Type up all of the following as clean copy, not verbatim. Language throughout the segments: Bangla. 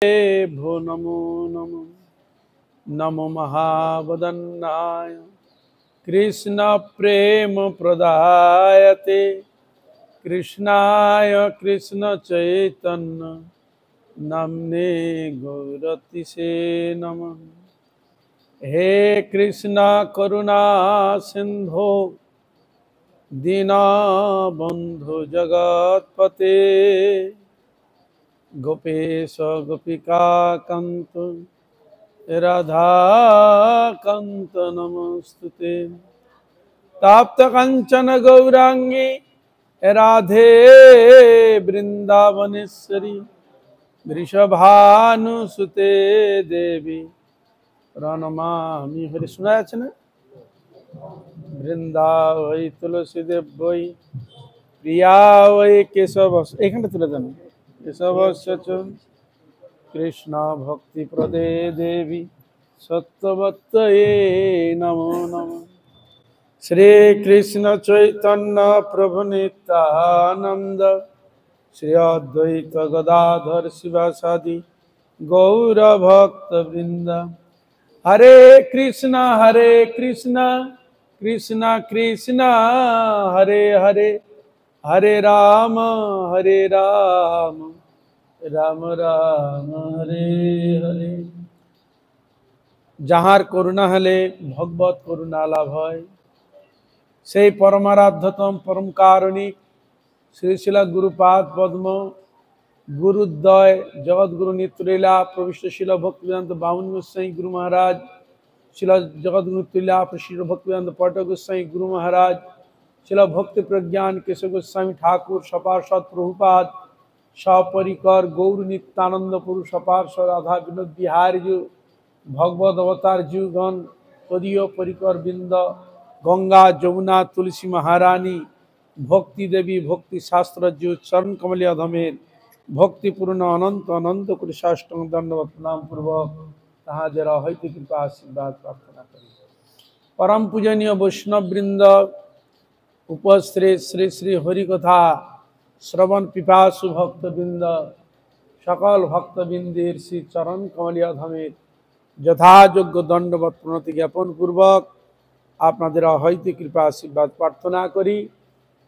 भो नमो नमो नमो महावदन्नाय कृष्ण प्रेम प्रदायते कृष्णाय कृष्ण चैतन्य नाम्ने गौरतिसे नमः। हे कृष्ण करुणा सिंधो दीनबंधु जगत्पते गोपेश गोपिका कांत राधा कांत नमस्तुते। ताप्त कंचन गौरांगी राधे वृंदावनेश्वरी वृषभानुसुते देवी प्रणमामि। हरि শোনা যাচ্ছে না? বৃন্দাবৈ তুলসী দেবৈ প্রিয়া ওই কেশব, এখানটা তুলে দেন। কেশবস্য চ কৃষ্ণ ভক্তি প্রদে দেবী সত্যবত্যয়ে নমো নমঃ। শ্রী কৃষ্ণ চৈতন্য প্রভু নিত্যানন্দ শ্রী অদ্বৈত গদাধর শিবাসাদি গৌর ভক্ত বৃন্দ। হরে কৃষ্ণ কৃষ্ণ কৃষ্ণ হরে হরে হরে রাম রাম রাম হরে হরে। যাহার করুণা হলে ভগবত করুণা লাভ হয়, সেই পরমারাধ্যতম পরম কারণিক শ্রী শিল গুরুপাদ পদ্ম গুরুদ্বয় জগৎগুরু নিত্যলীলা প্রবিষ্ট শিল ভক্তিবেদান্ত বামন গোস্বামী গুরু মহারাজ, শিল জগৎগুরু তুল্যা শিল ভক্তিবেদান্ত পটক গোস্বামী গুরু মহারাজ, শিল ভক্তি প্রজ্ঞান কেশব গোস্বামী ঠাকুর সপার্ষদ প্রভুপাদ সপরিকর গৌর নিত্যানন্দ পুরুষ সপার্ষদ রাধা বিনোদ বিহারী জু ভগবত অবতার জুগণ তদীয় পরিকর বৃন্দ, গঙ্গা যমুনা তুলসী মহারানী ভক্তি দেবী ভক্তি শাস্ত্র জু চরণ কমলী অধমের ভক্তিপূর্ণ অনন্ত অনন্ত কোটি সাষ্টাঙ্গ দণ্ডবত প্রণাম পূর্বক তাহাদের হইতে কৃপা আশীর্বাদ প্রার্থনা করি। পরম পূজনীয় বৈষ্ণববৃন্দ, উপস্থিত শ্রী শ্রী হরিকথা শ্রবণ পিপাসু ভক্তবৃন্দ, সকল ভক্তবৃন্দের শ্রী চরণ কমলী অধমের যথাযোগ্য দণ্ডবত প্রণতি জ্ঞাপন পূর্বক আপনাদের হইতে কৃপা আশীর্বাদ প্রার্থনা করি।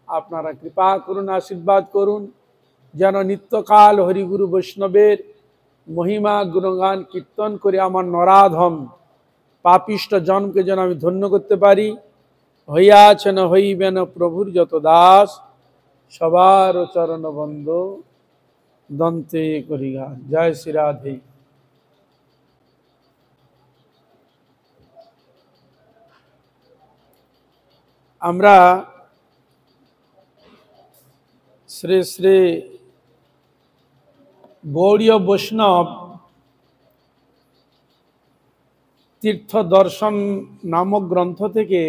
আপনারা কৃপা করুন, আশীর্বাদ করুন, যেন নিত্যকাল হরিগুরু বৈষ্ণবের মহিমা গুণগান কীর্তন করে আমার নরাধম পাপিষ্ট জন্মকে যেন আমি ধন্য করতে পারি। হইয়াছেন হইবেন প্রভুর যত দাস, সবার চরণ বন্দ দন্তে করিগা। জয় শ্রী রাধে। আমরা শ্রী শ্রী গৌড়ীয় বৈষ্ণব তীর্থ দর্শন নামক গ্রন্থ থেকে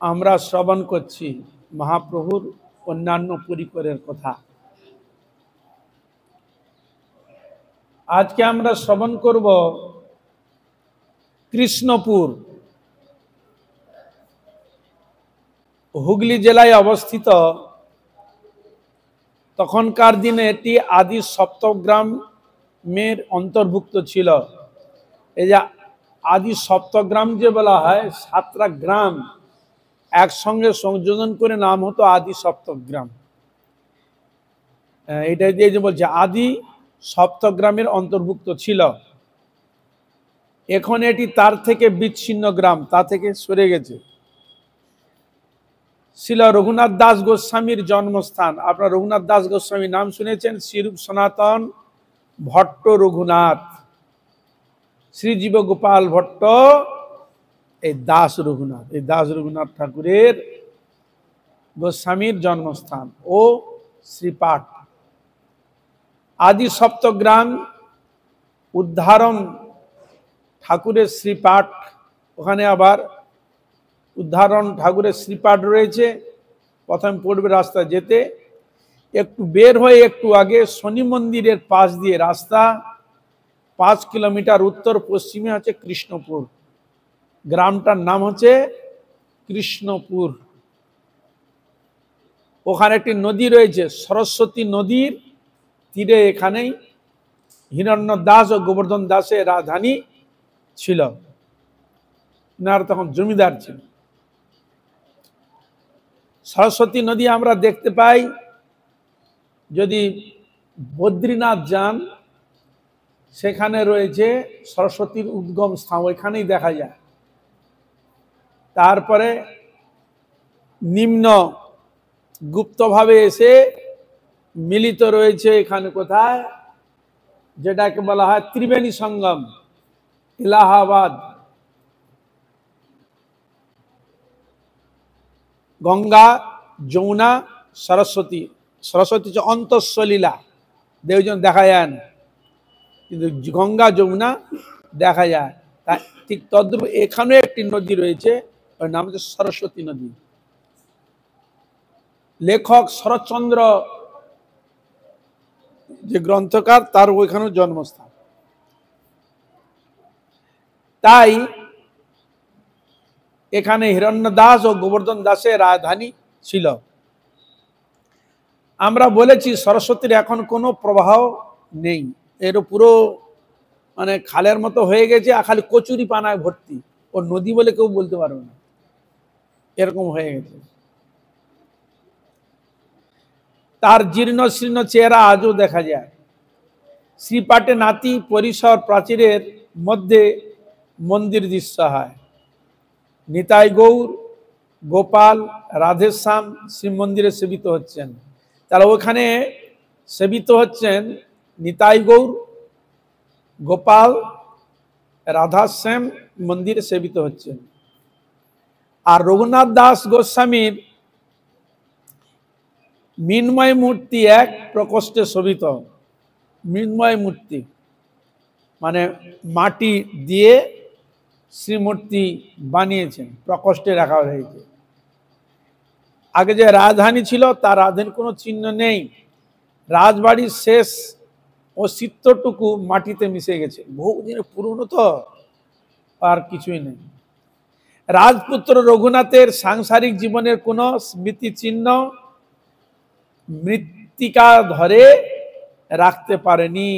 আমরা শ্রবণ করছি মহাপ্রভুর অন্যান্য পরিকরের কথা। আজকে আমরা শ্রবণ করব কৃষ্ণপুর, হুগলি জেলায় অবস্থিত। তখনকার দিনে এটি আদি সপ্তগ্রামের অন্তর্ভুক্ত ছিল। এই যে আদি সপ্তগ্রাম যে বলা হয়, 7টা গ্রাম একসঙ্গে সংযোজন করে নাম হতো আদি সপ্তগ্রাম। এটা দিয়ে যে বলছে আদি সপ্তগ্রামের অন্তর্ভুক্ত ছিল। এখন এটি তার থেকে বিচ্ছিন্ন গ্রাম, তা থেকে সরে গেছে। শিল রঘুনাথ দাস গোস্বামীর জন্মস্থান। আপনার রঘুনাথ দাস গোস্বামীর নাম শুনেছেন? শ্রীরূপ সনাতন ভট্ট রঘুনাথ, শ্রীজীব গোপাল ভট্ট, এই দাস রঘুনাথ, এই দাস রঘুনাথ ঠাকুরের গোস্বামীর জন্মস্থান ও শ্রীপাঠ। আদি সপ্তগ্রাম উদ্ধারণ ঠাকুরের শ্রীপাঠ, ওখানে আবার উদ্ধারণ ঠাকুরের শ্রীপাঠ রয়েছে। প্রথম পড়বে রাস্তা যেতে, একটু বের হয়ে একটু আগে শনি মন্দিরের পাশ দিয়ে রাস্তা 5 কিলোমিটার উত্তর পশ্চিমে হচ্ছে কৃষ্ণপুর। গ্রামটার নাম হচ্ছে কৃষ্ণপুর। ওখানে একটি নদী রয়েছে, সরস্বতী নদীর তীরে এখানেই হিরণ্য দাস ও গোবর্ধন দাসের রাজধানী ছিল। ইনারা তখন জমিদার ছিল। সরস্বতী নদী আমরা দেখতে পাই, যদি বদ্রীনাথ যান সেখানে রয়েছে সরস্বতীর উদ্গম স্থান, ওইখানেই দেখা যায়। তারপরে নিম্ন গুপ্তভাবে এসে মিলিত রয়েছে এখানে কোথায়, যেটাকে বলা হয় ত্রিবেণী সঙ্গম, এলাহাবাদ। গঙ্গা, যমুনা, সরস্বতী। সরস্বতী হচ্ছে অন্তঃসলীলা, দেবজন দেখা যায় না, কিন্তু গঙ্গা যমুনা দেখা যায়। তাই ঠিক তদ্রূপ এখানেও একটি নদী রয়েছে, ওর নাম হচ্ছে সরস্বতী নদী। লেখক শরৎচন্দ্র যে গ্রন্থকার, তার ওইখানেও জন্মস্থান। তাই এখানে হিরণ্য দাস ও গোবর্ধন দাসের রাজধানী ছিল। আমরা বলেছি সরস্বতীর এখন কোনো প্রবাহ নেই, এর পুরো মানে খালের মতো হয়ে গেছে, আর খালি কচুরি পানায় ভর্তি, ও নদী বলে কেউ বলতে পারবে না, এরকম হয়ে গেছে। তার জীর্ণ শীর্ণ চেহারা আজও দেখা যায়। শ্রীপাটে নাতি পরিসর প্রাচীরের মধ্যে মন্দির দৃশ্য হয়। নিতাই গৌর, গোপাল, রাধেশ্যাম শিব মন্দিরে সেবিত হচ্ছেন। তাহলে ওখানে সেবিত হচ্ছেন নিতাই গৌর, গোপাল, রাধাশ্যাম মন্দিরে সেবিত হচ্ছেন। আর রঘুনাথ দাস গোস্বামীর মৃন্ময় মূর্তি এক প্রকোষ্ঠে শোভিত। মৃন্ময় মূর্তি মানে মাটি দিয়ে শ্রীমূর্তি বানিয়েছেন, প্রকোষ্ঠে রাখা হয়েছে। আগে যে রাজধানী ছিল তার রাজধানীর কোনো চিহ্ন নেই, রাজবাড়ির শেষ অস্তিত্বটুকু মাটিতে মিশে গেছে, বহুদিনের পুরনো তো, আর কিছুই নেই। রাজপুত্র রঘুনাথের সাংসারিক জীবনের কোনো স্মৃতিচিহ্ন মৃত্তিকা ধরে রাখতে পারেনি।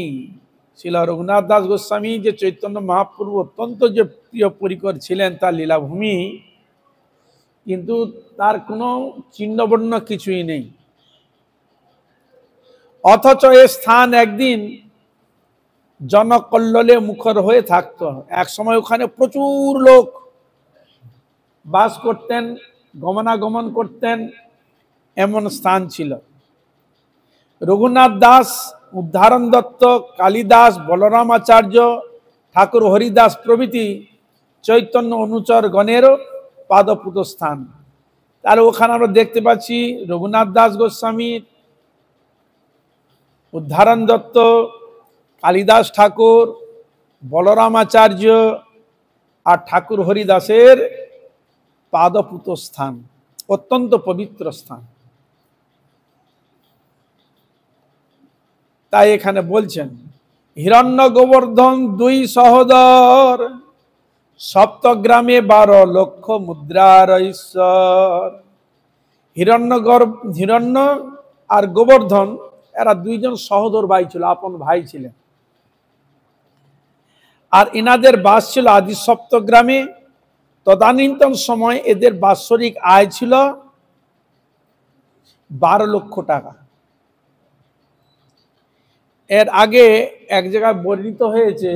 ছিল রঘুনাথ দাস গোস্বামী যে চৈতন্য মহাপ্রভু অত্যন্ত যে প্রিয় পরিকর ছিলেন, তার লীলাভূমি, কিন্তু তার কোনো চিহ্নবর্ণ কিছুই নেই। অথচ এ স্থান একদিন জনকল্লোলে মুখর হয়ে থাকতো। এক সময় ওখানে প্রচুর লোক বাস করতেন, গমনাগমন করতেন, এমন স্থান ছিল। রঘুনাথ দাস, উদ্ধারণ দত্ত, কালিদাস, বলরাম আচার্য, ঠাকুর হরিদাস প্রভৃতি চৈতন্য অনুচর গণেরও পাদপুত স্থান। তাহলে ওখানে আমরা দেখতে পাচ্ছি রঘুনাথ দাস গোস্বামীর, উদ্ধারণ দত্ত, কালিদাস ঠাকুর, বলরাম আচার্য আর ঠাকুর হরিদাসের পাদপুত স্থান, অত্যন্ত পবিত্র স্থান। তাই এখানে বলছেন হিরণ্য গোবর্ধন দুই সহোদর, সপ্তগ্রামে 12 লক্ষ মুদ্রার ঈশ্বর। হিরণ্য আর গোবর্ধন এরা দুইজন সহোদর ভাই ছিল, আপন ভাই ছিলেন। আর এনাদের বাস ছিল আদি সপ্তগ্রামে। তদানীন্তন সময় এদের বাৎসরিক আয় ছিল 12 লক্ষ টাকা। এর আগে এক জায়গায় বর্ণিত হয়েছে,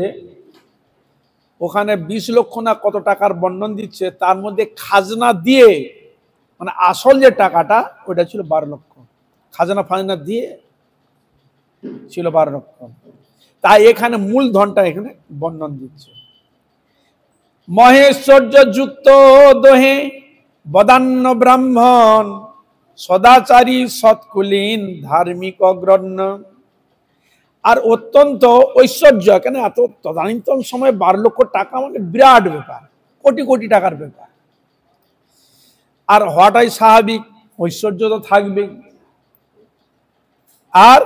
ওখানে 20 লক্ষ না কত টাকার বর্ণন দিচ্ছে, তার মধ্যে খাজনা দিয়ে মানে আসল যে টাকাটা ওটা ছিল 12 লক্ষ, খাজনা ফাজনা দিয়ে ছিল 12 লক্ষ। তাই এখানে মূল ধনটা এখানে বর্ণন দিচ্ছে। মহেশ্বর্য যুক্ত দোহে বদান্য ব্রাহ্মণ, সদাচারী সৎকুলীন ধার্মিক অগ্রণ্য। আর অত্যন্ত ঐশ্বর্য, কেন এত তদানীন্তন সময় 12 লক্ষ টাকা মানে বিরাট ব্যাপার, কোটি কোটি টাকার ব্যাপার। আর হওয়াটাই স্বাভাবিক, ঐশ্বর্য তো থাকবেই। আর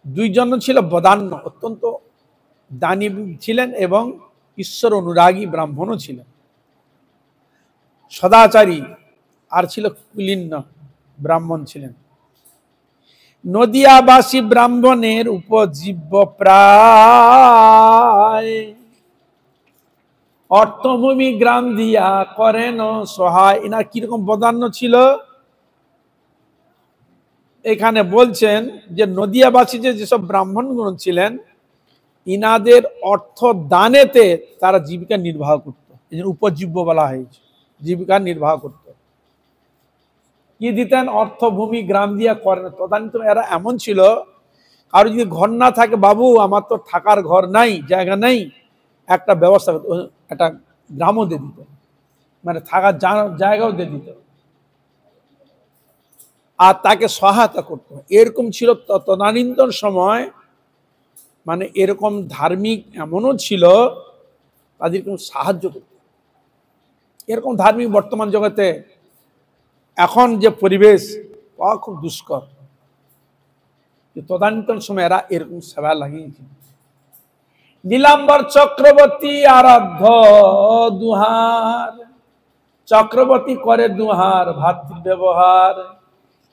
দুইজন ছিল বদান্য, অত্যন্ত দানী ছিলেন এবং ঈশ্বর অনুরাগী ব্রাহ্মণও ছিলেন, সদাচারী, আর ছিল কুলীন ব্রাহ্মণ ছিলেন। নদিয়াবাসী ব্রাহ্মণের উপজীব্য প্রায়, অর্থভূমি গ্রাম দিয়া করেন সহায়। এনার কিরকম বদান্য ছিল এখানে বলছেন যে নদিয়াবাসী যেসব ব্রাহ্মণগণ ছিলেন, ইনাদের অর্থ দানেতে তারা জীবিকা নির্বাহ করত, এই জন্য উপজীব্য বলা হয়েছে, জীবিকা নির্বাহ করত। কি দিতেন? অর্থভূমি গ্রাম দিয়া করেন। তদানীন্তন এরা এমন ছিল, কারো যদি ঘর না থাকে, বাবু আমার তো থাকার ঘর নাই, জায়গা নেই, একটা ব্যবস্থা, একটা গ্রামও দিয়ে দিত, মানে থাকার জায়গাও দিয়ে দিত, আর তাকে সহায়তা করত। এরকম ছিল তদানীন্তন সময়। মানে এরকম ধার্মিক এমনও ছিল, তাদেরকে সাহায্য করত। এরকম ধার্মিক বর্তমান জগতে এখন যে পরিবেশ পাওয়া খুব দুষ্কর, তদানীন্তন সময় এরা এরকম সেবা লাগিয়েছিল। নীলাম্বর চক্রবর্তী আরাধ্য দুহার, চক্রবর্তী করে দুহার ভাতৃ ব্যবহার।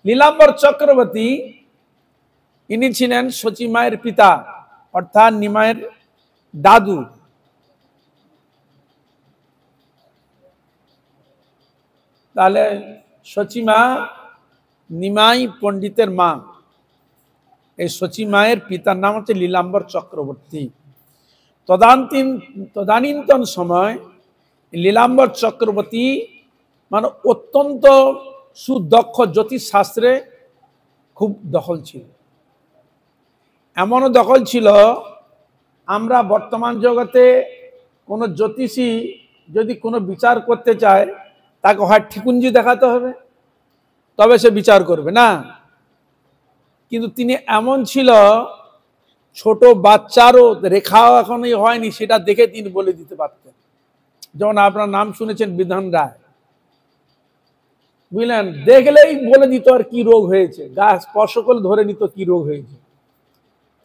নীলাম্বর চক্রবর্তী ইনি ছিলেন সচিমায়ের পিতা, অর্থাৎ নিমায়ের দাদু। তাহলে সচিমা নিমাই পণ্ডিতের মা। এই সচিমায়ের পিতার নাম হচ্ছে নীলাম্বর চক্রবর্তী। তদানীন্তন সময় নীলাম্বর চক্রবর্তী মানে অত্যন্ত সুদক্ষ, জ্যোতিষশাস্ত্রে খুব দখল ছিল। এমনও দখল ছিল, আমরা বর্তমান জগতে কোনো জ্যোতিষী যদি কোনো বিচার করতে চায়, তাকে হয় ঠিকুঞ্জি দেখাতে হবে, তবে সে বিচার করবে না। কিন্তু তিনি এমন ছিল, ছোট বাচ্চারও রেখাও এখনই হয়নি, সেটা দেখে তিনি বলে দিতে পারতেন। যেমন আপনার নাম শুনেছেন বিধান রায়, বুঝলেন, দেখলেই বলে দিত আর কি রোগ হয়েছে, গাছ স্পর্শ করলে ধরে নিত কি রোগ হয়েছে।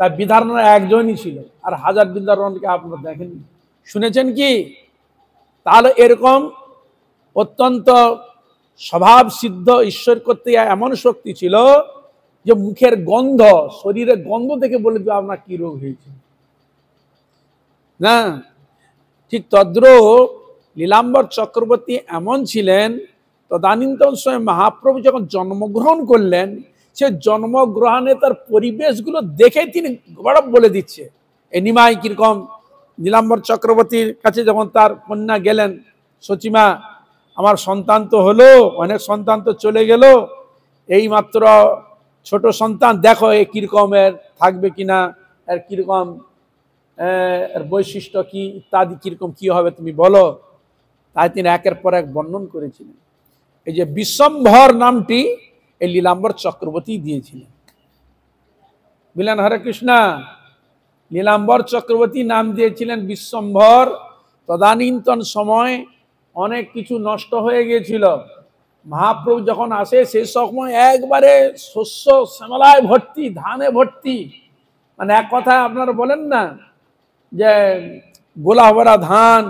তার বিধান রায় একজনই ছিল, আর হাজার বিধানকে আপনারা দেখেন, শুনেছেন কি? তাহলে এরকম অত্যন্ত স্বভাব সিদ্ধ ঈশ্বর করতে এমন শক্তি ছিল যে মুখের গন্ধ, শরীরের গন্ধ থেকে বলে দিল আপনার কি রোগ হয়েছে না। ঠিক তদ্রূপ নীলাম্বর চক্রবর্তী এমন ছিলেন, তদানীন্তন সময় মহাপ্রভু যখন জন্মগ্রহণ করলেন, সে জন্মগ্রহণে তার পরিবেশগুলো দেখে তিনি বড় বলে দিচ্ছে। এই নিমাই কিরকম, নীলাম্বর চক্রবর্তীর কাছে যখন তার কন্যা গেলেন, সচিমা আমার সন্তান তো হলো, অনেক সন্তান তো চলে গেল, এই মাত্র ছোট সন্তান, দেখো এ কিরকমের থাকবে কিনা, এর কিরকম এর বৈশিষ্ট্য কি, ইত্যাদি কিরকম কি হবে তুমি বলো। তাই তিনি একের পর এক বর্ণন করেছিলেন। এই যে বিশ্বম্ভর নামটি এই নীলাম্বর চক্রবর্তী দিয়েছিলেন, বুঝলেন। হরে কৃষ্ণা। নীলাম্বর চক্রবর্তী নাম দিয়েছিলেন বিশ্বম্ভর। তদানীন্তন সময় অনেক কিছু নষ্ট হয়ে গিয়েছিল। মহাপ্রভু যখন আসে সেই সময় একবারে শস্য শ্যামলায় ভর্তি, ধানে ভর্তি, মানে এক কথায় আপনারা বলেন না যে গোলা ভরা ধান,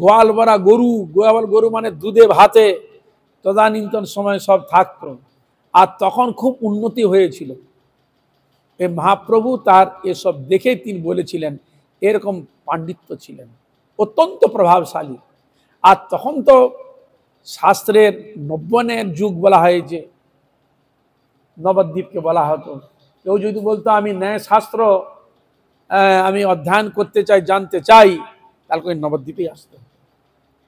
গোয়াল ভরা গরু, গোয়াল গরু মানে দুধে ভাতে, তদানীন্তন সময় সব থাকতো। আর তখন খুব উন্নতি হয়েছিল। এই মহাপ্রভু তার এসব দেখে তিনি বলেছিলেন, এরকম পাণ্ডিত্য ছিলেন, অত্যন্ত প্রভাবশালী। আর তখন তো শাস্ত্রের নব্বনের যুগ বলা হয়েছে, নবদ্বীপকে বলা হতো। কেউ যদি বলতো আমি ন্যায় শাস্ত্র আমি অধ্যয়ন করতে চাই, জানতে চাই, তাহলে ওই নবদ্বীপেই আসতো।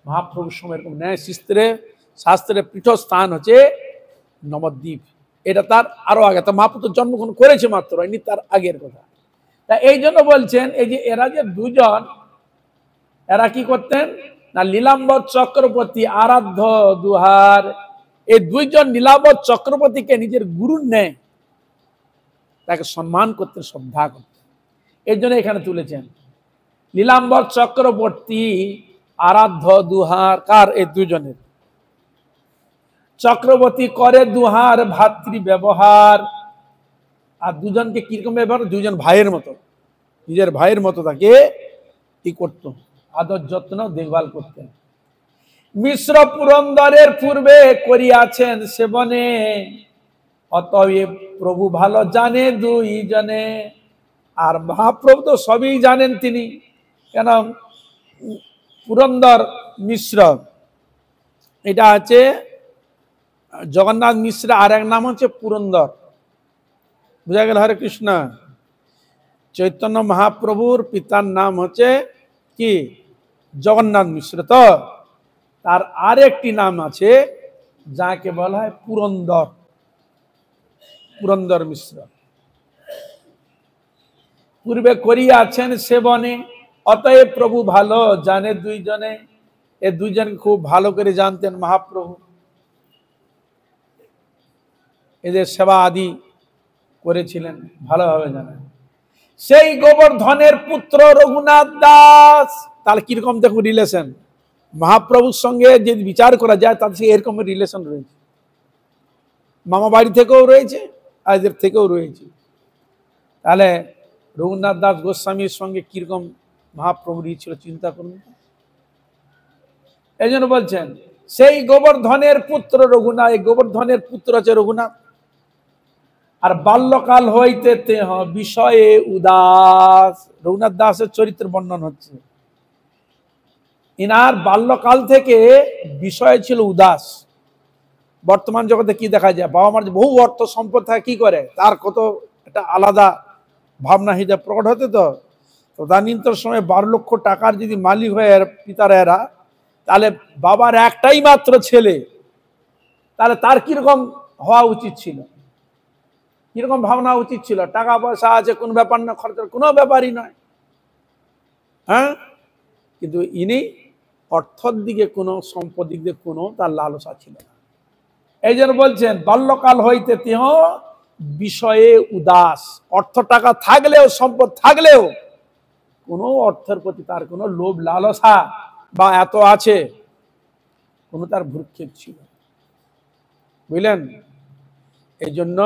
মহাপ্রভুর সময় এরকম ন্যায় শাস্ত্রের পীঠস্থান হচ্ছে নবদ্বীপ। এটা তার আরো আগে, তো মহাপ্রভু তো জন্মগ্রহণ করেছে মাত্র, এমনি তার আগের কথা। তা এই জন্য বলছেন, এই যে এরা যে দুজন, এরা কি করতেন না, নীলাম্বর চক্রবর্তী আরাধ্য দুহার, এই দুইজন নীলাম্বর চক্রবর্তীকে নিজের গুরুর ন্যায় তাকে সম্মান করতেন, শ্রদ্ধা করতেন। এর জন্য এখানে তুলেছেন নীলাম্বর চক্রবর্তী আরাধ্য দুহার। কার? এই দুজনের। চক্রবর্তী করে দুহার ভাতৃ ব্যবহার। আর দুজনকে কিরকম ব্যবহার? দুজন ভাইয়ের মতো, নিজের ভাইয়ের মতো তাকে কি করত, আদর যত্ন দেখভাল করতেন। মিশ্র পুরন্দরের পূর্বে করিয়াছেন সেবনে, অতএব প্রভু ভালো জানে দুইজনে। আর মহাপ্রভু তো সবই জানেন তিনি, কেন পুরন্দর মিশ্র, এটা আছে জগন্নাথ মিশ্র, আর এক নাম হচ্ছে পুরন্দর। বুঝা গেল? হরে কৃষ্ণ। চৈতন্য মহাপ্রভুর পিতার নাম হচ্ছে কি? জগন্নাথ মিশ্র। তো তার আরেকটি নাম আছে যাকে বলা হয় পুরন্দর, পুরন্দর মিশ্র। পূর্বে করিয়াছেন সেবনে, অতএব প্রভু ভালো জানে দুইজনে। এ দুইজনকে খুব ভালো করে জানতেন মহাপ্রভু, এদের সেবা আদি করেছিলেন, ভালোভাবে জানেন। সেই গোবর্ধনের পুত্র রঘুনাথ দাস। তাহলে কিরকম দেখুন রিলেশন, মহাপ্রভুর সঙ্গে যদি বিচার করা যায় তার সঙ্গে এরকম রিলেশন রয়েছে, মামা বাড়ি থেকেও রয়েছে আর এদের থেকেও রয়েছে। তাহলে রঘুনাথ দাস গোস্বামীর সঙ্গে কিরকম মহাপ্রভুর ছিল চিন্তা করুন। এই জন্য বলছেন সেই গোবর্ধনের পুত্র রঘুনাথ। এই গোবর্ধনের পুত্র আছে রঘুনাথ। আর বাল্যকাল হইতে তেহ বিষয়ে উদাস। রঘুনাথ দাসের চরিত্র বর্ণন হচ্ছে, ইনার বাল্যকাল থেকে বিষয় ছিল উদাস। বর্তমান জগতে কি দেখা যায়, বাবা মার বহু অর্থ সম্পদ থাকে, কি করে তার কত একটা আলাদা ভাবনা হৃদয় প্রকট হতে। তো তদানীন্তন সময় 12 লক্ষ টাকার যদি মালিক হয় পিতারা এরা, তাহলে বাবার একটাই মাত্র ছেলে, তাহলে তার কিরকম হওয়া উচিত ছিল, কিরকম ভাবনা উচিত ছিল? টাকা পয়সা আছে, কোনো ব্যাপার না, খরচের কোনো ব্যাপারই নয়, হ্যাঁ। কিন্তু ইনি অর্থর দিকে কোনো, সম্পদ দিক দিয়ে কোনো তার লালসা ছিল না। এই জন্য বলছেন বাল্যকাল হইতে তিহ বিষয়ে উদাস। অর্থ টাকা থাকলেও, সম্পদ থাকলেও কোনো অর্থের প্রতি তার কোনো লোভ লালসা বা এত আছে কোনো তার ভ্রুক্ষেপ ছিল, বুঝলেন? এই জন্য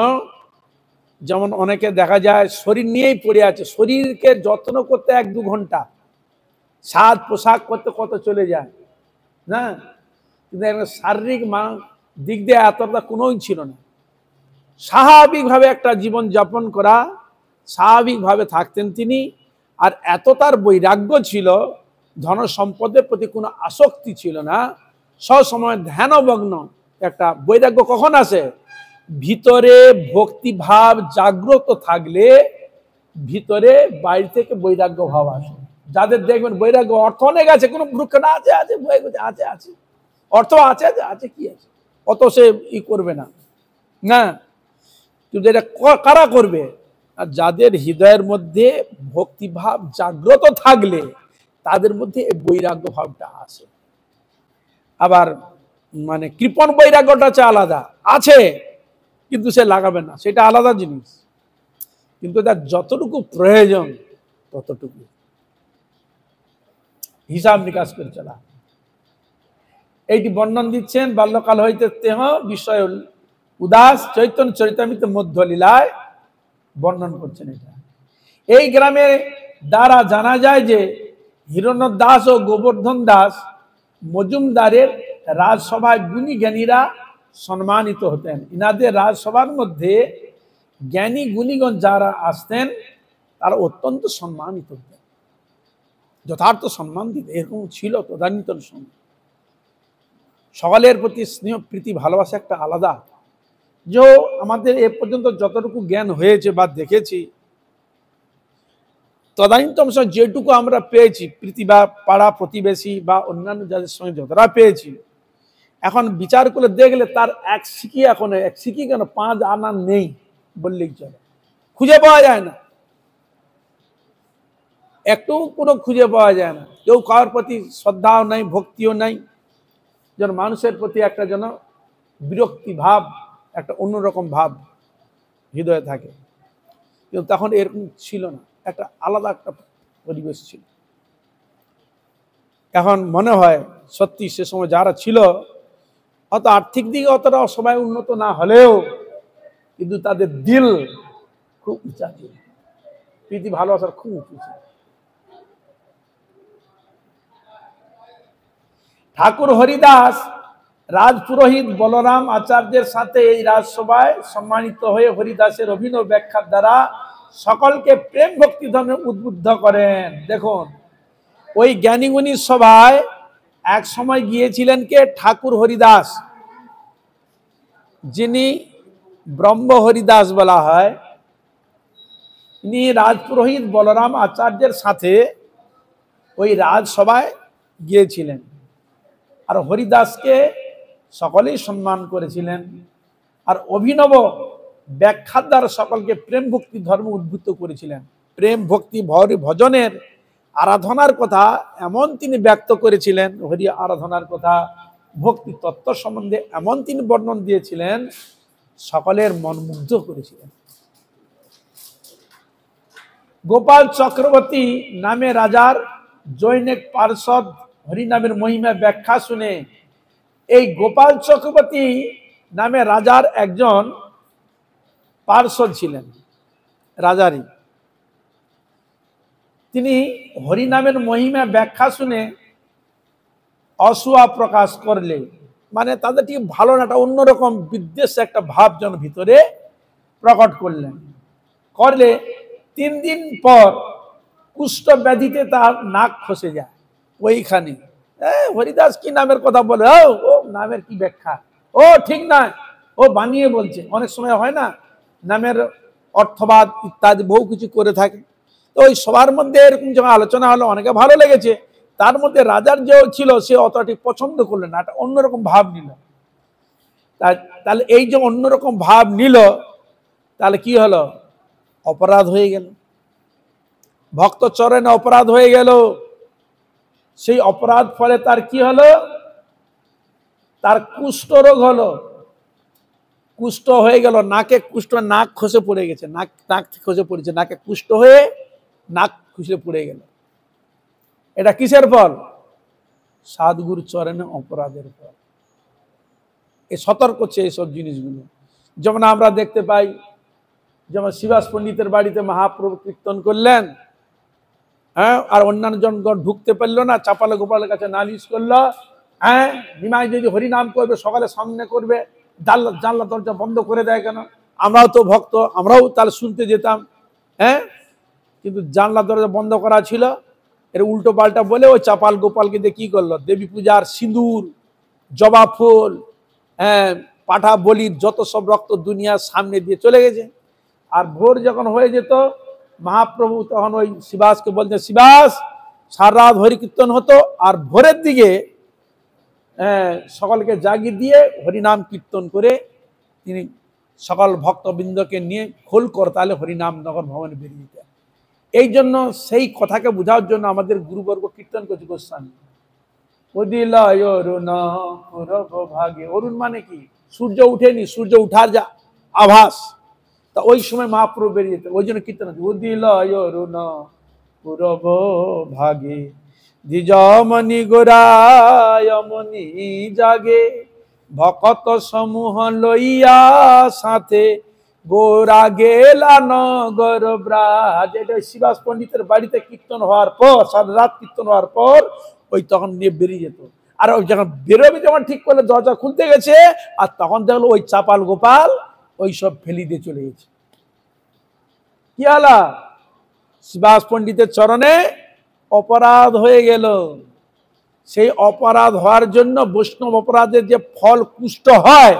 যেমন অনেকে দেখা যায় শরীর নিয়েই পড়ে আছে, শরীরকে যত্ন করতে 1-2 ঘন্টা, সাজ পোশাক করতে কত চলে যায় না, কিন্তু শারীরিক দিক দিয়ে এতটা কোনোই ছিল না। স্বাভাবিকভাবে একটা জীবন যাপন করা, স্বাভাবিকভাবে থাকতেন তিনি। আর এত তার বৈরাগ্য ছিল, ধন সম্পদের প্রতি কোনো আসক্তি ছিল না, সবসময় ধ্যানমগ্ন। একটা বৈরাগ্য কখন আসে? ভিতরে ভক্তিভাব জাগ্রত থাকলে ভিতরে বাইরে থেকে বৈরাগ্য ভাব আসে। যাদের দেখবেন বৈরাগ্য, অর্থ অনেক আছে, কোনো বৃক্ষ না, আছে আছে আছে আছে অর্থ আছে আছে আছে, কি আছে, অত সে ই করবে না, না। কিন্তু এটা কারা করবে? আর যাদের হৃদয়ের মধ্যে ভক্তিভাব জাগ্রত থাকলে তাদের মধ্যে এই বৈরাগ্য ভাবটা আসে। আবার মানে কৃপণ বৈরাগ্যটা হচ্ছে আলাদা, আছে কিন্তু সে লাগাবে না, সেটা আলাদা জিনিস। কিন্তু তার যতটুকু প্রয়োজন ততটুকু হিসাব নিকাশ করে চলা। এইটি বর্ণন দিচ্ছেন বাল্যকাল হইতে তেহ বিষয় উদাস, চৈতন্য চরিতামৃত মধ্য লীলায় বর্ণন করছেন। এটা এই গ্রামের দ্বারা জানা যায় যে হিরণ্য দাস ও গোবর্ধন দাস মজুমদারের রাজসভায় গুণী জ্ঞানীরা সম্মানিত হতেন। ইনাদের রাজসভার মধ্যে জ্ঞানী গুণীগণ যারা আসতেন তারা অত্যন্ত সম্মানিত হতেন, যথার্থ সম্মান দিতে। এরকম ছিল তদানীন্তন সময়। সকলের প্রতি স্নেহ প্রীতি ভালোবাসা একটা আলাদা। যে আমাদের এ পর্যন্ত যতটুকু জ্ঞান হয়েছে বা দেখেছি, তদানীন্তন সময় যেটুকু আমরা পেয়েছি, প্রীতি বা পাড়া প্রতিবেশী বা অন্যান্য যাদের সঙ্গে যতটা পেয়েছি, এখন বিচার করে দেখলে তার এক সিকি, এখন এক সিকি কেন 5 আনা নেই বললেই চলে, খুঁজে পাওয়া যায় না, একটু কোনো খুঁজে পাওয়া যায় না। কেউ কারোর প্রতি শ্রদ্ধাও নাই, ভক্তিও নাই, যেন মানুষের প্রতি একটা যেন বিরক্তি ভাব, একটা অন্যরকম ভাব হৃদয়ে থাকে। কিন্তু তখন এরকম ছিল না, একটা আলাদা একটা পরিবেশ ছিল। এখন মনে হয় সত্যি সে সময় যারা ছিল, অত আর্থিক দিকে অতটা সবাই উন্নত না হলেও কিন্তু তাদের দিল খুব উঁচা ছিল, প্রীতি ভালোবাসার খুব উঁচু ছিল। ঠাকুর হরিদাস রাজপুরোহিত বলরাম আচার্যের সাথে এই রাজসভায় সম্মানিত হয়ে হরিদাসের অভিনব ব্যাখ্যার দ্বারা সকলকে প্রেম ভক্তি ধর্মে উদ্বুদ্ধ করেন। দেখুন, ওই জ্ঞানীগুণী সভায় এক সময় গিয়েছিলেন কে? ঠাকুর হরিদাস, যিনি ব্রহ্ম হরিদাস বলা হয়। ইনি রাজপুরোহিত বলরাম আচার্যের সাথে ওই রাজসভায় গিয়েছিলেন, আর হরিদাসকে সকলেই সম্মান করেছিলেন, আর অভিনব ব্যাখ্যার দ্বারা সকলকে প্রেম ভক্তি ধর্ম উদ্বুদ্ধ করেছিলেন। প্রেম ভক্তি ভজনের আরাধনার কথা এমন তিনি ব্যক্ত করেছিলেন, হরি আরাধনার কথা, ভক্তি তত্ত্ব সম্বন্ধে এমন তিনি বর্ণন দিয়েছিলেন, সকলের মন মুগ্ধ করেছিলেন। গোপাল চক্রবর্তী নামে রাজার জৈনিক পার্ষদ হরিনামের মহিমা ব্যাখ্যা শুনে, এই গোপাল চক্রবর্তী নামে রাজার একজন পার্ষদ ছিলেন, রাজারই। তিনি হরিনামের মহিমা ব্যাখ্যা শুনে অসূয়া প্রকাশ করলে, মানে তাদের ঠিক ভালো না, একটা অন্যরকম বিদ্বেষ একটা ভাব যেন ভিতরে প্রকট করলে 3 দিন পর কুষ্ঠ ব্যাধিতে তার নাক খসে যায়। ওইখানে হরিদাস কি নামের কথা বলে, ও নামের কি ব্যাখ্যা, ও ঠিক না, ও বানিয়ে বলছে। অনেক সময় হয় না, নামের অর্থবাদ ইত্যাদি বহু কিছু করে থাকে। তো ওই সবার মধ্যে এরকম যখন আলোচনা হলো, অনেকে ভালো লেগেছে, তার মধ্যে রাজার যে ছিল সে অতটি পছন্দ করলেন না, একটা অন্যরকম ভাব নিল। তাহলে এই যে অন্যরকম ভাব নিল, তাহলে কি হলো? অপরাধ হয়ে গেল, ভক্ত চরণে অপরাধ হয়ে গেল। সেই অপরাধ ফলে তার কি হলো? তার কুষ্ঠ রোগ হলো, কুষ্ঠ হয়ে গেল, নাকে কুষ্ঠ, নাক খসে পড়ে গেছে, নাক খসে পড়েছে, নাকে কুষ্ঠ হয়ে নাক খসে পড়ে গেল। এটা কিসের ফল? সাধুগুরু চরণে অপরাধের ফল। এ সতর্ক করছে এইসব জিনিসগুলো। যেমন আমরা দেখতে পাই, যেমন শিবাস পণ্ডিতের বাড়িতে মহাপ্রভু কীর্তন করলেন, আর অন্যান্য জনগণ ঢুকতে পারলো না, চাপালে গোপালের কাছে নালিশ করলো, নিমাই যদি হরিনাম করবে সকালে সামনে করবে, জানলা দরজা বন্ধ করে দেয় কেন? আমরাও তো ভক্ত, আমরাও তাহলে শুনতে যেতাম। কিন্তু জানলা দরজা বন্ধ করা ছিল। এর উল্টো পাল্টা বলে ওই চাপাল গোপালকে দিয়ে কি করলো? দেবী পূজার সিঁদুর, জবা ফুল, পাঠা বলির যত সব রক্ত দুনিয়ার সামনে দিয়ে চলে গেছে। আর ভোর যখন হয়ে যেত, মহাপ্রভু তখন ওই শিবাসকে বলতেন, শিবাস সারা রাত হরি কীর্তন হতো, আর ভোরের দিকে সকলকে জাগিয়ে দিয়ে হরিনাম কীর্তন করে তিনি সকল ভক্তবৃন্দকে নিয়ে খোল করতালে হরিনাম নগর ভবনে বেরিয়ে যেতেন। এই জন্য সেই কথাকে বোঝার জন্য আমাদের গুরুবর্গ কীর্তন করছে গোস্বামী, উদিলয় অরুণ পূরব ভাগে। অরুণ মানে কি? সূর্য উঠেনি, সূর্য উঠার যা আভাস, তা ওই সময় মহাপ্রভু বেরিয়ে যেত। ওই জন্য কীর্তন আছে, উদিলয় অরুণ পূরব ভাগে, দ্বিজমণি গোরায়মণি জাগে, ভকত সমূহ লইয়া সাথে গোরা গেলা নগর ব্রাজ। এটা শিবাস পণ্ডিতের বাড়িতে কীর্তন হওয়ার পর, সারা রাত কীর্তন হওয়ার পর ওই তখন নিয়ে বেরিয়ে যেত। আর ওই যখন বেরোবে, যখন ঠিক করলে দরজা খুলতে গেছে, আর তখন দেখলো ওই চাপাল গোপাল ওই সব ফেলি দিয়ে চলে গেছে। কি হলো? শিবাস পণ্ডিতের চরণে অপরাধ হয়ে গেল। সেই অপরাধ হওয়ার জন্য বৈষ্ণব অপরাধের যে ফল কুষ্ঠ হয়,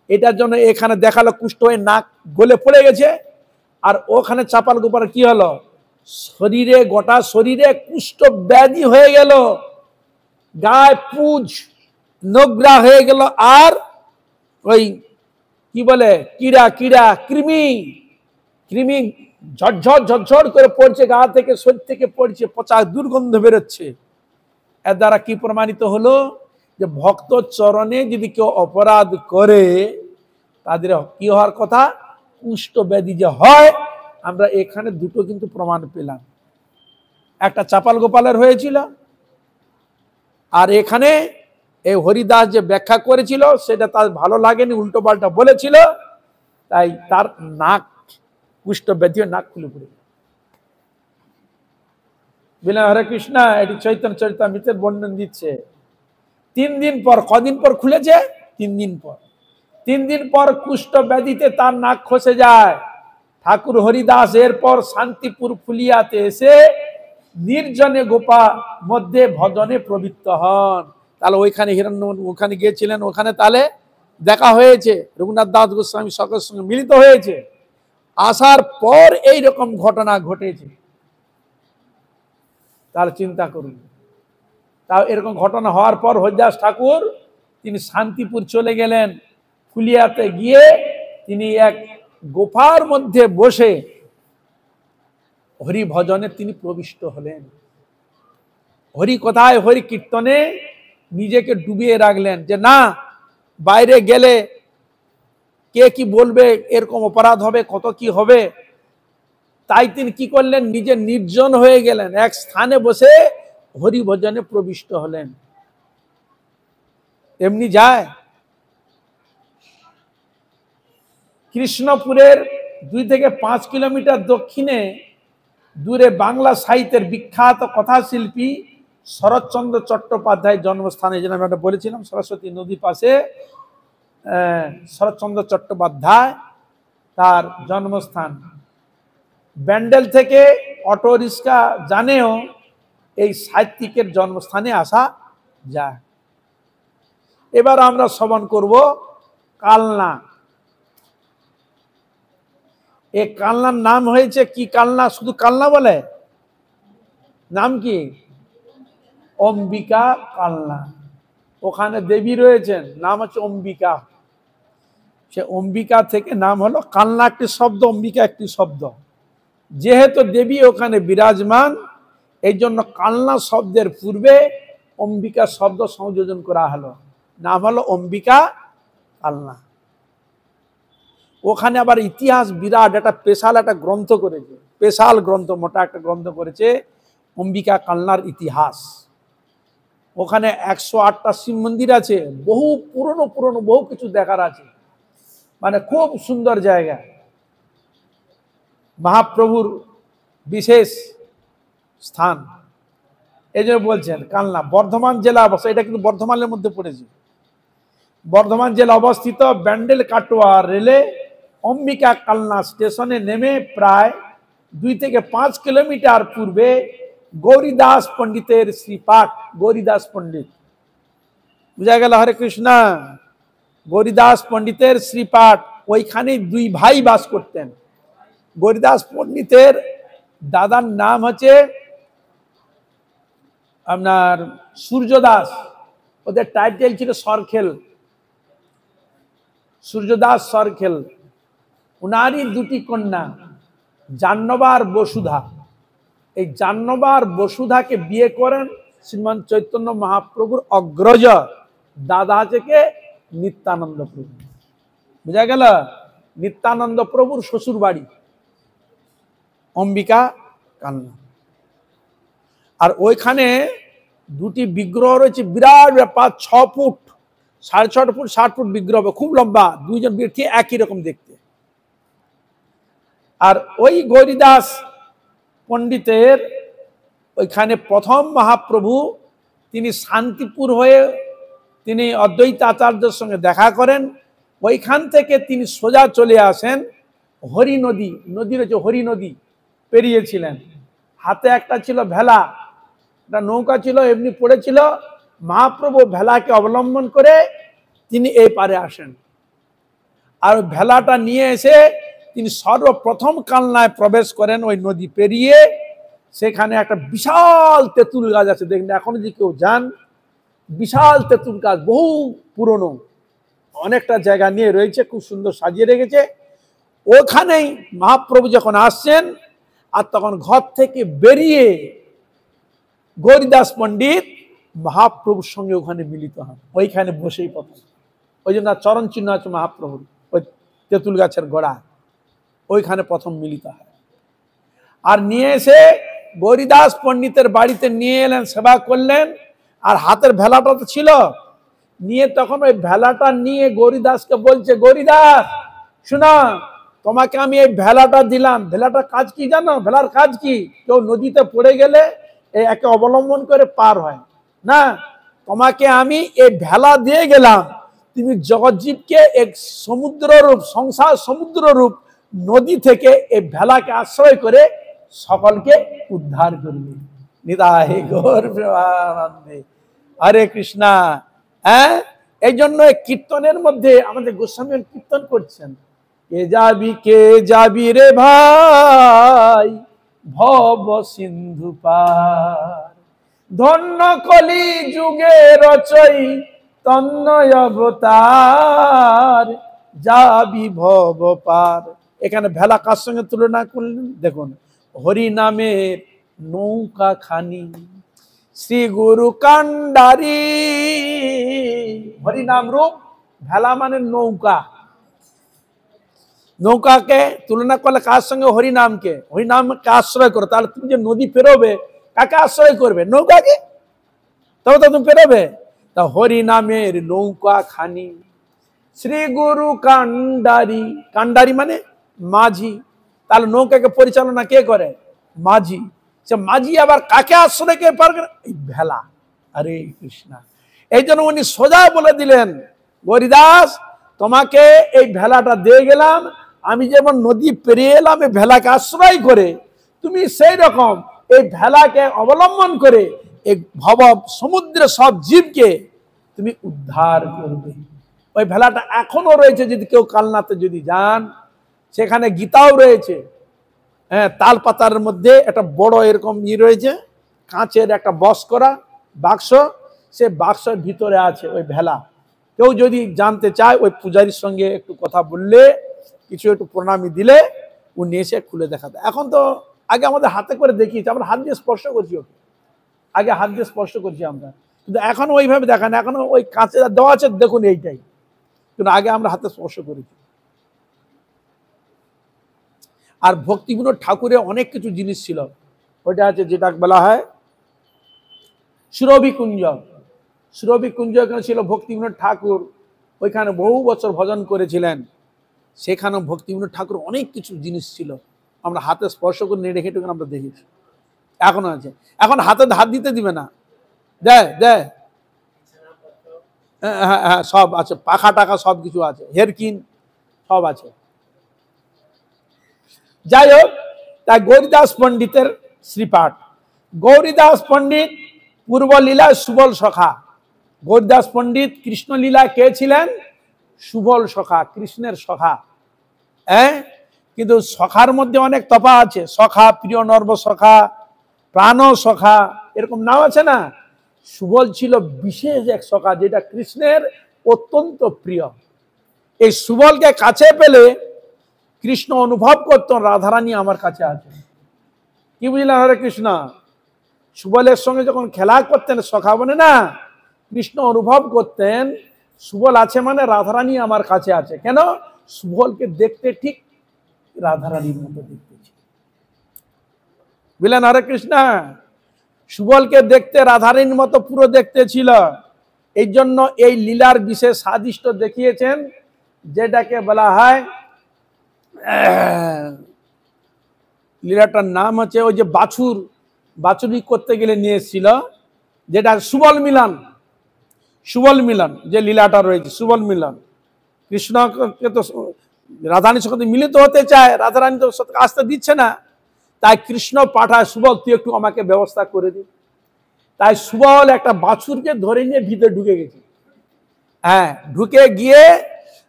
এটার জন্য এখানে দেখালো কুষ্ঠ হয়ে নাক গলে পড়ে গেছে। আর ওখানে চাপাল গোপাল কি হলো? শরীরে, গোটা শরীরে কুষ্ঠ ব্যাধি হয়ে গেল, গায়ে পুজ নোংরা হয়ে গেল, আর ওই কি বলে কিড়া কৃমি ঝরঝর করে পড়ছে, গা থেকে, শরীর থেকে পড়ছে, পচা দুর্গন্ধ বেরোচ্ছে। এর দ্বারা কি প্রমাণিত হলো? যে ভক্ত চরণে যদি কেউ অপরাধ করে, তাদের কি হওয়ার কথা? কুষ্ঠ ব্যাধি যে হয়। আমরা এখানে দুটো কিন্তু প্রমাণ পেলাম, একটা চাপাল গোপালের হয়েছিল, আর এখানে এই হরিদাস যে ব্যাখ্যা করেছিল সেটা তার ভালো লাগেনি, উল্টো পাল্টা বলেছিল, তাই তার নাক কুষ্ঠ ব্যাধি নাক খুলে পড়ে। বিনা হরে কৃষ্ণ। এটি চৈতন্য চরিতামৃতের বর্ণন দিচ্ছে। 3 দিন পর, কদিন পর খুলেছে? 3 দিন পর। 3 দিন পর কুষ্ঠ ব্যাধিতে তার নাক খসে যায়। ঠাকুর হরিদাস এরপর শান্তিপুর ফুলিয়াতে এসে নির্জনে গোপা মধ্যে ভজনে প্রবৃত্ত হন। তাহলে ওইখানে হিরণ্য ওখানে গিয়েছিলেন, ওখানে তাহলে দেখা হয়েছে, রঘুনাথ দাস গোস্বামী সকলের সঙ্গে মিলিত হয়েছে। আসার পর এই রকম ঘটনা ঘটেছে। তাহলে চিন্তা করুন, তাও এরকম ঘটনা হওয়ার পর হরিদাস ঠাকুর তিনি শান্তিপুর চলে গেলেন। ফুলিয়াতে গিয়ে তিনি এক গোফার মধ্যে বসে হরি ভজনে তিনি প্রবিষ্ট হলেন। হরি কথায়, হরি কীর্তনে নিজেকে ডুবিয়ে রাখলেন, যে না বাইরে গেলে কে কি বলবে, এরকম অপরাধ হবে, কত কি হবে। তাই তিনি কি করলেন, নিজে নির্জন হয়ে গেলেন, এক স্থানে বসে হরি ভজনে প্রবিষ্ট হলেন। এমনি যায়। কৃষ্ণপুরের 2 থেকে 5 কিলোমিটার দক্ষিণে দূরে বাংলা সাহিত্যের বিখ্যাত কথাশিল্পী শরৎচন্দ্র চট্টোপাধ্যায়ের জন্মস্থান। এই জন্য আমি বলেছিলাম সরস্বতী নদীর পাশে শরৎচন্দ্র চট্টোপাধ্যায় তার জন্মস্থান। ব্যান্ডেল থেকে অটো রিক্সা জানেও এই সাহিত্যিকের জন্মস্থানে আসা যায়। এবার আমরা শ্রবণ করব কালনা। এই কালনার নাম হয়েছে কি? কালনা শুধু কালনা বলে? নাম কি? অম্বিকা কালনা। ওখানে দেবী রয়েছেন, নাম হচ্ছে অম্বিকা। সে অম্বিকা থেকে নাম হলো কালনা। একটি শব্দ, অম্বিকা একটি শব্দ। যেহেতু দেবী ওখানে বিরাজমান, এই জন্য কালনা শব্দের পূর্বে অম্বিকা শব্দ সংযোজন করা হলো, নাম হলো অম্বিকা কালনা। ওখানে আবার ইতিহাস বিরাট, একটা স্পেশাল একটা গ্রন্থ করেছে, স্পেশাল গ্রন্থ, মোটা একটা গ্রন্থ করেছে অম্বিকা কালনার ইতিহাস। ওখানে 108টা শিব মন্দির আছে, বহু পুরনো পুরনো বহু কিছু দেখার আছে, মানে খুব সুন্দর জায়গা। মহাপ্রভুর বিশেষ স্থান, এই জন্য বলছেন কালনা। বর্ধমান জেলা অবস্থিত, এটা কিন্তু বর্ধমানের মধ্যে পড়েছে। বর্ধমান জেলা অবস্থিত ব্যান্ডেল কাটোয়া রেলে অম্বিকা কালনা স্টেশনে নেমে প্রায় 2 থেকে 5 কিলোমিটার পূর্বে গৌরীদাস পণ্ডিতের শ্রীপাঠ। গৌরীদাস পণ্ডিত, বুঝা গেল? হরে কৃষ্ণ। গৌরীদাস পণ্ডিতের শ্রীপাঠ, ওইখানে 2 ভাই বাস করতেন। গৌরীদাস পণ্ডিতের দাদার নাম হচ্ছে আপনার সূর্যদাস, ওদের টাইটেল ছিল সরখেল, সূর্যদাস সরখেল। উনারই 2টি কন্যা, জাহ্নবা আর বসুধা। এই জাহ্নবা আর বসুধাকে বিয়ে করেন শ্রীমান চৈতন্য মহাপ্রভুর অগ্রজ দাদা থেকে নিত্যানন্দ প্রভু। বুঝা গেল? নিত্যানন্দ প্রভুর শ্বশুর বাড়ি অম্বিকা কালনা। আর ওইখানে 2টি বিগ্রহ রয়েছে, বিরাট ব্যাপার, 6 ফুট, 6.5 ফুট, 60 ফুট বিগ্রহ, খুব লম্বা, 2জন ব্যক্তি একই রকম দেখতে। আর ওই গৌরীদাস পণ্ডিতের ওইখানে প্রথম মহাপ্রভু তিনি শান্তিপুর হয়ে তিনি অদ্বৈত আচার্যের সঙ্গে দেখা করেন। ওইখান থেকে তিনি সোজা চলে আসেন হরি নদী, নদী রয়েছে হরি নদী, পেরিয়েছিলেন। হাতে একটা ছিল ভেলা, একটা নৌকা ছিল, এমনি পড়েছিল। মহাপ্রভু ভেলাকে অবলম্বন করে তিনি এই পারে আসেন, আর ভেলাটা নিয়ে এসে তিনি সর্বপ্রথম কালনায় প্রবেশ করেন। ওই নদী পেরিয়ে সেখানে একটা বিশাল তেঁতুল গাছ আছে, দেখুন এখন যদি কেউ যান, বিশাল তেঁতুল গাছ, বহু পুরনো, অনেকটা জায়গা নিয়ে রয়েছে, খুব সুন্দর সাজিয়ে রেখেছে। ওখানেই মহাপ্রভু যখন আসছেন, আর তখন ঘর থেকে বেরিয়ে গৌরীদাস পণ্ডিত মহাপ্রভুর সঙ্গে ওখানে মিলিত হন, ওইখানে বসেই প্রথম। ওই জন্য চরণ চিহ্ন আছে মহাপ্রভুর, ওই তেঁতুল গাছের গোড়া, ওইখানে প্রথম মিলিত হয়। আর নিয়ে এসে গৌরীদাস পণ্ডিতের বাড়িতে নিয়ে এলেন, সেবা করলেন। আর হাতের ভেলাটা তো ছিল, নিয়ে তখন ওই ভেলাটা নিয়ে গৌরীদাসকে বলছে, গৌরীদাস শোনা, তোমাকে আমি এই ভেলাটা দিলাম, ভেলাটার কাজ কি জানো? ভেলার কাজ কি? কেউ নদীতে পড়ে গেলে এই একে অবলম্বন করে পার হয় না, তোমাকে আমি এই ভেলা দিয়ে গেলাম, তুমি জগজ্জীবকে এক সমুদ্র রূপ, সংসার সমুদ্র রূপ নদী থেকে এই ভেলাকে আশ্রয় করে সকলকে উদ্ধার করবে। নিতাই গৌর প্রেমানন্দে, হরে কৃষ্ণা। হ্যাঁ, এই জন্য কীর্তনের মধ্যে আমাদের গোস্বামী কীর্তন করছেন, কে যাবি রে ভাই ভব সিন্ধু পার, ধন্য কলি যুগে রচই তন্ময় অবতার, যাবি ভব পার। এখানে ভেলা কার সঙ্গে তুলনা করলেন? দেখুন, হরি নামের নৌকা খানি শ্রী গুরু কান্ডারি। হরি নাম রূপ ভেলা মানে নৌকা। নৌকাকে তুলনা করলে কার সঙ্গে? হরিনামকে। হরিনামকে আশ্রয় করো, তাহলে তুমি যে নদী পেরোবে কাকে আশ্রয় করবে? নৌকাকে, তবে তো তুমি পেরোবে। তা হরিনামের নৌকা খানি শ্রী গুরু কান্ডারি। কান্ডারি মানে মাঝি। তাহলে নৌকাকে পরিচালনা কে করে? মাঝি। সে মাঝি আবার কাকে আশ্রয় কে পার করে? এই ভেলা। হরে কৃষ্ণা। এই জন্য উনি সোজা বলে দিলেন, গৌরীদাস তোমাকে এই ভেলাটা দিয়ে গেলাম, আমি যেমন নদী পেরিয়ে এলাম এই ভেলাকে আশ্রয় করে, তুমি সেই রকম এই ভেলাকে অবলম্বন করে এই ভব সমুদ্রের সব জীবকে তুমি উদ্ধার করবে। ওই ভেলাটা এখনো রয়েছে, যদি কেউ কালনাতে যদি যান, সেখানে গীতাও রয়েছে। হ্যাঁ, তাল পাতার মধ্যে একটা বড় এরকম রয়েছে, কাঁচের একটা বক্স করা বাক্স, সে বাক্সের ভিতরে আছে ওই ভেলা। কেউ যদি জানতে চায়, ওই পূজারীর সঙ্গে একটু কথা বললে, কিছু একটু প্রণামী দিলে, উনি এসে খুলে দেখাতে। এখন তো আগে আমাদের হাতে করে দেখিয়েছে, আমরা হাত দিয়ে স্পর্শ করছি ওকে, আগে হাত দিয়ে স্পর্শ করছি আমরা, কিন্তু এখন ওইভাবে দেখা না, এখন ওই কাঁচে দেওয়া আছে, দেখুন এইটাই, কিন্তু আগে আমরা হাতে স্পর্শ করেছি। আর ভক্তিবিনোদ ঠাকুরের অনেক কিছু জিনিস ছিল, ওইটা আছে যেটা বলা হয় সুরভি কুঞ্জ। সুরভি কুঞ্জ এখানে ছিল ভক্তিবিনোদ ঠাকুর, ওইখানে বহু বছর ভজন করেছিলেন। সেখানে ভক্তিবিনোদ ঠাকুর অনেক কিছু জিনিস ছিল, আমরা হাতে স্পর্শ করে নেড়ে হেঁটে আমরা দেখেছি, এখনো আছে। এখন হাতে হাত দিতে দিবে না, দেয় দেয়, হ্যাঁ হ্যাঁ সব আছে, পাখা টাকা সব কিছু আছে, হেরকিন সব আছে। যাই হোক, তাই গৌরীদাস পণ্ডিতের শ্রীপাঠ। গৌরীদাস পণ্ডিত পূর্বলীলা সুবল সখা। গৌরীদাস পণ্ডিত কৃষ্ণলীলা কে ছিলেন? সুবল সখা, কৃষ্ণের সখা। হ্যাঁ, কিন্তু সখার মধ্যে অনেক তফাৎ আছে, সখা, প্রিয় নর্ব সখা, প্রাণ সখা, এরকম নাম আছে না। সুবল ছিল বিশেষ এক সখা, যেটা কৃষ্ণের অত্যন্ত প্রিয়। এই সুবলকে কাছে পেলে কৃষ্ণ অনুভব করতেন, রাধারানী আমার কাছে আছে। কি বুঝলেন হরে কৃষ্ণ? সুবলের সঙ্গে যখন খেলা করতেন সখা বনে না, কৃষ্ণ অনুভব করতেন সুবল আছে মানে রাধারানী আমার কাছে আছে। কেন? সুবলকে দেখতে ঠিক রাধারানীর মতো দেখতে ছিল, বুঝলেন হরে কৃষ্ণ? সুবলকে দেখতে রাধারানীর মতো পুরো দেখতে ছিল। এই জন্য এই লীলার বিশেষ সাদৃশ্য দেখিয়েছেন, যেটাকে বলা হয়, লীলাটার নাম হচ্ছে ওই যে বাছুরি করতে গেলে নিয়ে এসেছিল, যেটা সুবল মিলন। সুবল মিলন যে লীলাটা রয়েছে, সুবল মিলন। কৃষ্ণকে তো রাধারানীর সাথে মিলিত হতে চায়, রাধারানী তো আসতে দিচ্ছে না, তাই কৃষ্ণ পাঠায়, সুবল তুই একটু আমাকে ব্যবস্থা করে দি। তাই সুবল একটা বাছুরকে ধরে নিয়ে ভিতরে ঢুকে গেছে। হ্যাঁ, ঢুকে গিয়ে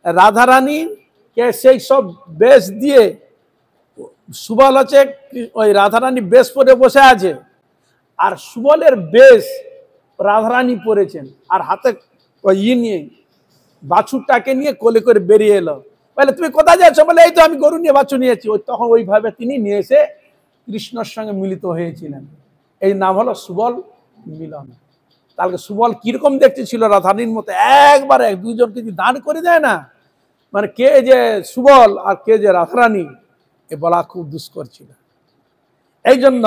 রাধারানীকে সেই সব বেশ দিয়ে, সুবল হচ্ছে ওই রাধারানী বেশ পরে বসে আছে, আর সুবলের বেশ রাধারানী পরেছেন, আর হাতে ওই নিয়ে বাছুরটাকে নিয়ে কোলে করে বেরিয়ে এলো। বলে তুমি কোথায় যাচ্ছ? বলে এই তো আমি গরু নিয়ে বাছুর নিয়েছি। ওই তখন ওইভাবে তিনি নিয়ে এসে কৃষ্ণর সঙ্গে মিলিত হয়েছিলেন। এই নাম হলো সুবল মিলন। তাহলে সুবল কিরকম দেখতে ছিল? রাধারানীর মতো। একবার দুইজনকে যদি দান করে দেয় না, মানে কে যে সুবল আর কে যে রাধারানী, এ বলা খুব দুষ্কর ছিল। এই জন্য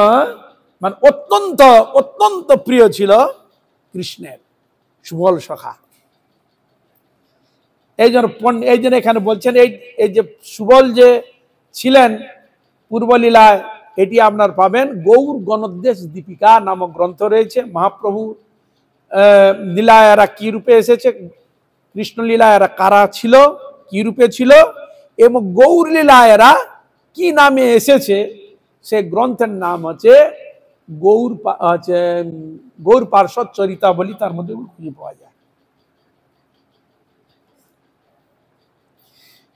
মানে অত্যন্ত অত্যন্ত প্রিয় ছিল কৃষ্ণের সুবল সখা। এই জন্য এখানে বলছেন, এই যে সুবল যে ছিলেন পূর্বলীলায়, এটি আপনার পাবেন গৌর গণোদ্দেশ দীপিকা নামক গ্রন্থ রয়েছে, মহাপ্রভু লীলায় এরা কি রূপে এসেছে, কৃষ্ণ লীলায় এরা কারা ছিল, কি রূপে ছিল, এবং গৌর লীলায় এরা কি নামে এসেছে, সে গ্রন্থের নাম হচ্ছে গৌর পার্শ্বদ চরিতাবলী, তার মধ্যে খুঁজে পাওয়া যায়।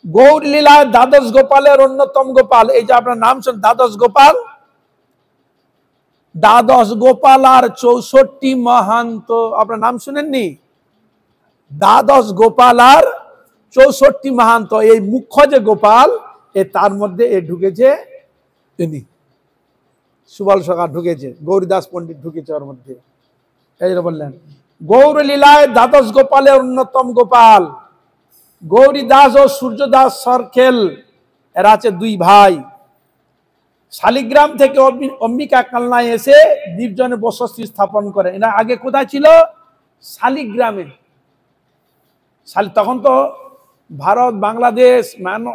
গৌর লীলায় দ্বাদশ গোপালের অন্যতম গোপাল, এই যে আপনার নাম শুন দ্বাদশ গোপাল, দ্বাদশ গোপাল আর 64 মহান্ত, আপনার নাম শুনেননি? দ্বাদশ গোপাল আর 64 মহান্ত, এই মুখ্য যে গোপাল, তার মধ্যে ঢুকেছে তিনি সুবল সখা ঢুকেছে, গৌরীদাস পণ্ডিত ঢুকেছে ওর মধ্যে। এই বললেন গৌর লীলায় দ্বাদশ গোপালের অন্যতম গোপাল গৌরীদাস ও সূর্যদাস সরখেল, এরা আছে দুই ভাই। শালিগ্রাম থেকে অম্বিকা কালনায় এসে নির্জনে বসতি স্থাপন করে। এরা আগে কোথায় ছিল? শালিগ্রামে। তখন তো ভারত বাংলাদেশ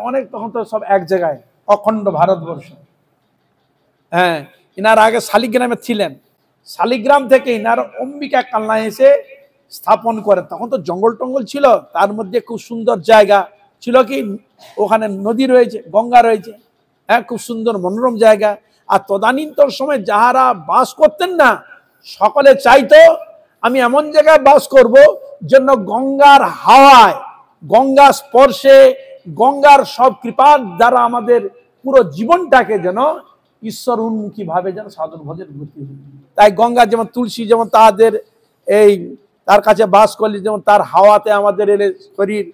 অনেক, তখন তো সব এক জায়গায়, অখণ্ড ভারতবর্ষ। হ্যাঁ, ইনার আগে শালিগ্রামে ছিলেন। শালিগ্রাম থেকে ইনার অম্বিকা কালনায় এসে স্থাপন করে। তখন তো জঙ্গল টঙ্গল ছিল, তার মধ্যে খুব সুন্দর জায়গা ছিল, কি ওখানে নদী রয়েছে, গঙ্গা রয়েছে, হ্যাঁ, খুব সুন্দর মনোরম জায়গা। আর তদানীন্তন সময় যাহারা বাস করতেন না, সকলে চাইতো আমি এমন জায়গায় বাস করব যেন গঙ্গার হাওয়ায়, গঙ্গা স্পর্শে, গঙ্গার সব কৃপার দ্বারা আমাদের পুরো জীবনটাকে যেন ঈশ্বর উন্মুখী ভাবে যেন সাধন ভজের গতি। তাই গঙ্গা যেমন তুলসী, যেমন তাদের তার কাছে বাস করলে যেমন তার হাওয়াতে আমাদের এলে শরীর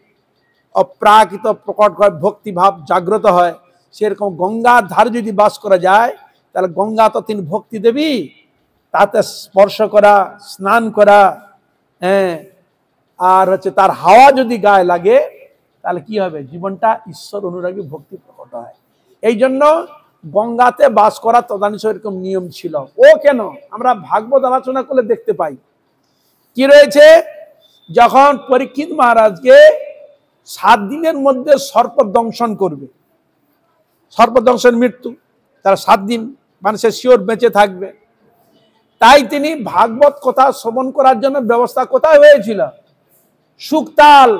অপ্রাকৃত প্রকট হয়, ভক্তিভাব জাগ্রত হয়, সেরকম গঙ্গার ধারে যদি বাস করা যায়, তাহলে গঙ্গা তো তিনি ভক্তি দেবী, তাতে স্পর্শ করা, স্নান করা, হ্যাঁ, আর হচ্ছে তার হাওয়া যদি গায়ে লাগে, তাহলে কি হবে? জীবনটা ঈশ্বর অনুরাগী ভক্তি প্রকট হয়। এই জন্য গঙ্গাতে বাস করা তদানীন্তন এরকম নিয়ম ছিল। ও কেন? আমরা ভাগবত আলোচনা করলে দেখতে পাই কি রয়েছে। যখন পরীক্ষিত মহারাজকে 7 দিনের মধ্যে সর্প দংশন করবে, সর্প দংশন মৃত্যু, তার 7 দিন মানে সে শিওর বেঁচে থাকবে, তাই তিনি ভাগবত কথা শ্রবণ করার জন্য ব্যবস্থা কোথায় হয়েছিল? সুক্তাল।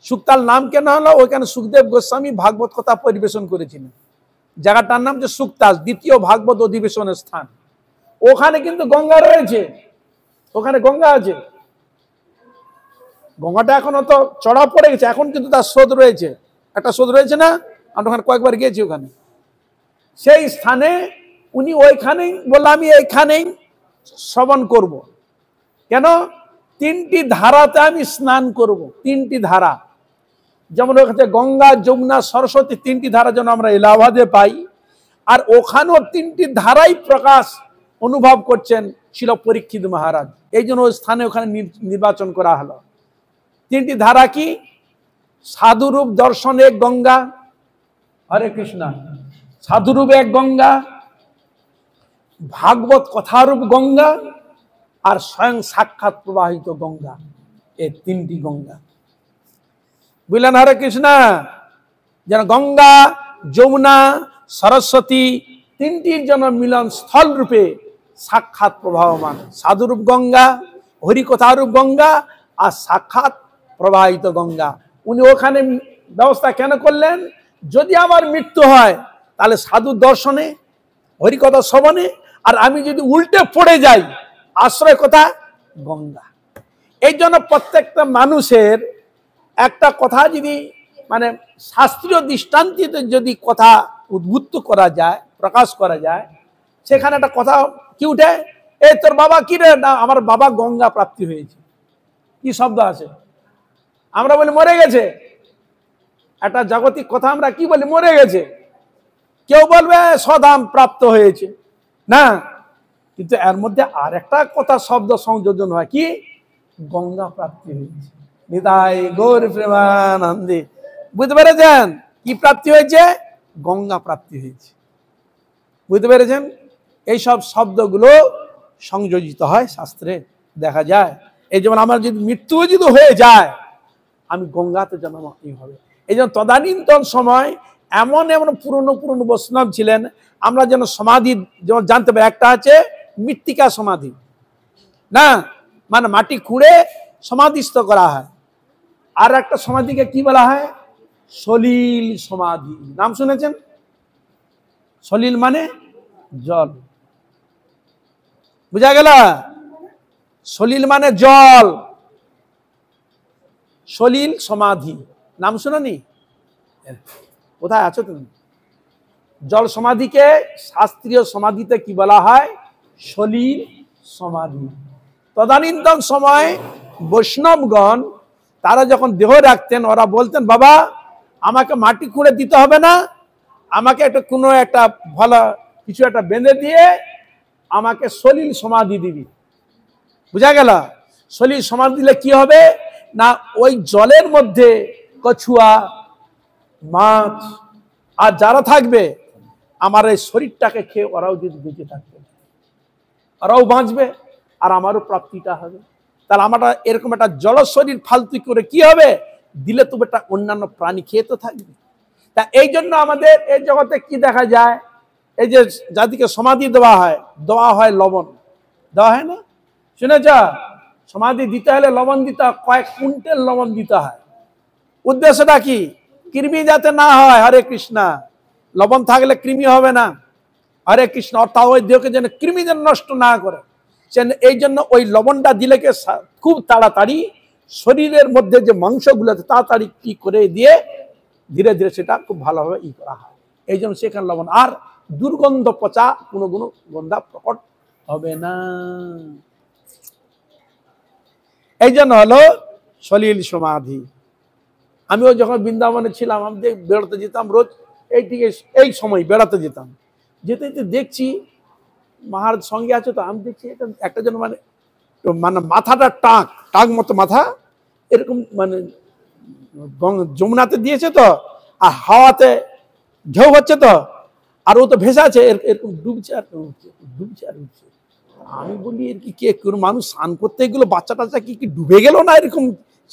সুক্তাল নাম কেন হলো? ওইখানে সুখদেব গোস্বামী ভাগবত কথা পরিবেশন করেছিলেন। জায়গাটার নাম যে সুক্তাল, দ্বিতীয় ভাগবত অধিবেশনের স্থান। ওখানে কিন্তু গঙ্গা রয়েছে, ওখানে গঙ্গা আছে। গঙ্গাটা এখন তো চড়া পড়ে গেছে, এখন কিন্তু তার স্রোত রয়েছে, একটা স্রোত রয়েছে না? আমরা ওখানে কয়েকবার গিয়েছি ওখানে। সেই স্থানে উনি ওইখানেই বললাম আমি এইখানেই শ্রবণ করব। কেন? 3টি ধারাতে আমি স্নান করব। 3টি ধারা, যেমন ওখানে গঙ্গা, যমুনা, সরস্বতী, 3টি ধারা যেন আমরা এলাহাবাদে পাই, আর ওখানেও 3টি ধারাই প্রকাশ অনুভব করছেন ছিল পরীক্ষিত মহারাজ। এই জন্য ওই স্থানে ওখানে নির্বাচন করা হলো। 3টি ধারা কি? সাধুরূপ দর্শন এক গঙ্গা, হরে কৃষ্ণ, সাধুরূপ এক গঙ্গা, ভাগবত কথারূপ গঙ্গা, আর স্বয়ং সাক্ষাৎ প্রবাহিত গঙ্গা। এই 3টি গঙ্গা, বুঝলেন? হরে কৃষ্ণ। যেন গঙ্গা, যমুনা, সরস্বতী 3টির জন্য মিলন স্থল রূপে সাক্ষাৎ প্রবাহমান। সাধুরূপ গঙ্গা, হরিকথারূপ গঙ্গা, আর সাক্ষাৎ প্রবাহিত গঙ্গা। উনি ওখানে ব্যবস্থা কেন করলেন? যদি আমার মৃত্যু হয় তাহলে সাধু দর্শনে, হরিকথা শ্রবণে, আর আমি যদি উল্টে পড়ে যাই, আশ্রয় কথা গঙ্গা। এই জন্য প্রত্যেকটা মানুষের একটা কথা যদি মানে শাস্ত্রীয় দৃষ্টান্তিতে যদি কথা উদ্বুদ্ধ করা যায়, প্রকাশ করা যায়, সেখানে একটা কথা কি উঠে, এই তোর বাবা কি রে? না, আমার বাবা গঙ্গা প্রাপ্তি হয়েছে। কি শব্দ আছে? আমরা বলি মরে গেছে। একটা জাগতিক কথা আমরা কি বলি? মরে গেছে। কেউ বলবে স্বধাম প্রাপ্ত হয়েছে না, কিন্তু এর মধ্যে আর একটা কথা শব্দ সংযোজন হয়, কি? গঙ্গা প্রাপ্তি হয়েছে। নিতাই গৌর প্রেমানন্দে। বুঝতে পেরেছেন? কি প্রাপ্তি হয়েছে? গঙ্গা প্রাপ্তি হয়েছে। বুঝতে পেরেছেন? এইসব শব্দগুলো সংযোজিত হয় শাস্ত্রে, দেখা যায়। এই যেমন আমার যদি মৃত্যু যদি হয়ে যায়, আমি গঙ্গাতে যেন হবে। এই জন্য তদানীন্তন সময় এমন এমন পুরনো পুরনো বৈষ্ণব ছিলেন, আমরা যেন সমাধি যেমন জানতে পারি। একটা আছে মৃত্তিকা সমাধি, না, মানে মাটি খুঁড়ে সমাধিস্থ করা হয়। আর একটা সমাধিকে কি বলা হয়? সলিল সমাধি। নাম শুনেছেন? সলিল মানে জল, বুঝা গেল? সলিল মানে জল, সলিল সমাধি। নাম শুনেনি? কোথায় আছো তুমি? জল সমাধিকে শাস্ত্রীয় সমাধিতে কি বলা হয়? সলিল সমাধি। তদানীন্তন সময় বৈষ্ণবগণ তারা যখন দেহ রাখতেন, ওরা বলতেন, বাবা আমাকে মাটি খুঁড়ে দিতে হবে না, আমাকে একটা কোনো একটা ভালো কিছু একটা বেঁধে দিয়ে আমাকে সলিল সমাধি দিবি। বুঝা গেল? সলিল সমাধি দিলে কি হবে না, ওই জলের মধ্যে কছুয়া, মাছ আর যারা থাকবে আমার এই শরীরটাকে খেয়ে ওরাও যদি বেঁচে থাকবে, ওরাও বাঁচবে আর আমারও প্রাপ্তিটা হবে। তাহলে আমরা এরকম একটা জল শরীর ফালতু করে কি হবে, দিলে তো একটা অন্যান্য প্রাণী খেয়ে তো থাকবে। তা এই জন্য আমাদের এই জগতে কি দেখা যায়, এই যে জাতিকে সমাধি দেওয়া হয় লবণ দেওয়া হয় না, শুনেছ? সমাধি দিতে হলে লবণ দিতে হয়, কয়েক কুইন্টাল লবণ দিতে হয়। উদ্দেশ্যটা কি? কৃমি যাতে না হয়। হরে কৃষ্ণা। লবণ থাকলে কৃমি হবে না। হরে কৃষ্ণ। অর্থাৎ ওই দেহকে যেন কৃমি যেন নষ্ট না করে, এই জন্য ওই লবণটা দিলে খুব তাড়াতাড়ি শরীরের মধ্যে যে মাংসগুলো আছে তাড়াতাড়ি কি করে দিয়ে ধীরে ধীরে সেটা খুব ভালোভাবে করা হয়। এই জন্য সেখানে লবণ। আর দুর্গন্ধ পচা কোনো গন্ধা প্রকট হবে না। এই জন্য হলো সলিল সমাধি। আমিও যখন বৃন্দাবনে ছিলাম, আমি বেড়াতে যেতাম রোজ এইদিকে, এই সময় বেড়াতে যেতাম। যেতে যেতে দেখছি মহারাজ সঙ্গে আছে তো, আমি দেখছি একটা যেন মানে মাথাটা টাক মতো মাথা, এরকম মানে যমুনাতে দিয়েছে তো, আর হাওয়াতে ঢেউ হচ্ছে তো, আর ও তো ভেসে আছে, এরকম ডুবছে আর ডুবছে আর উঠছে। আমি বলি এর কি কে কোনো মানুষ স্নান করতে গেলো, বাচ্চা টাচ্চা কি ডুবে গেল না, এরকম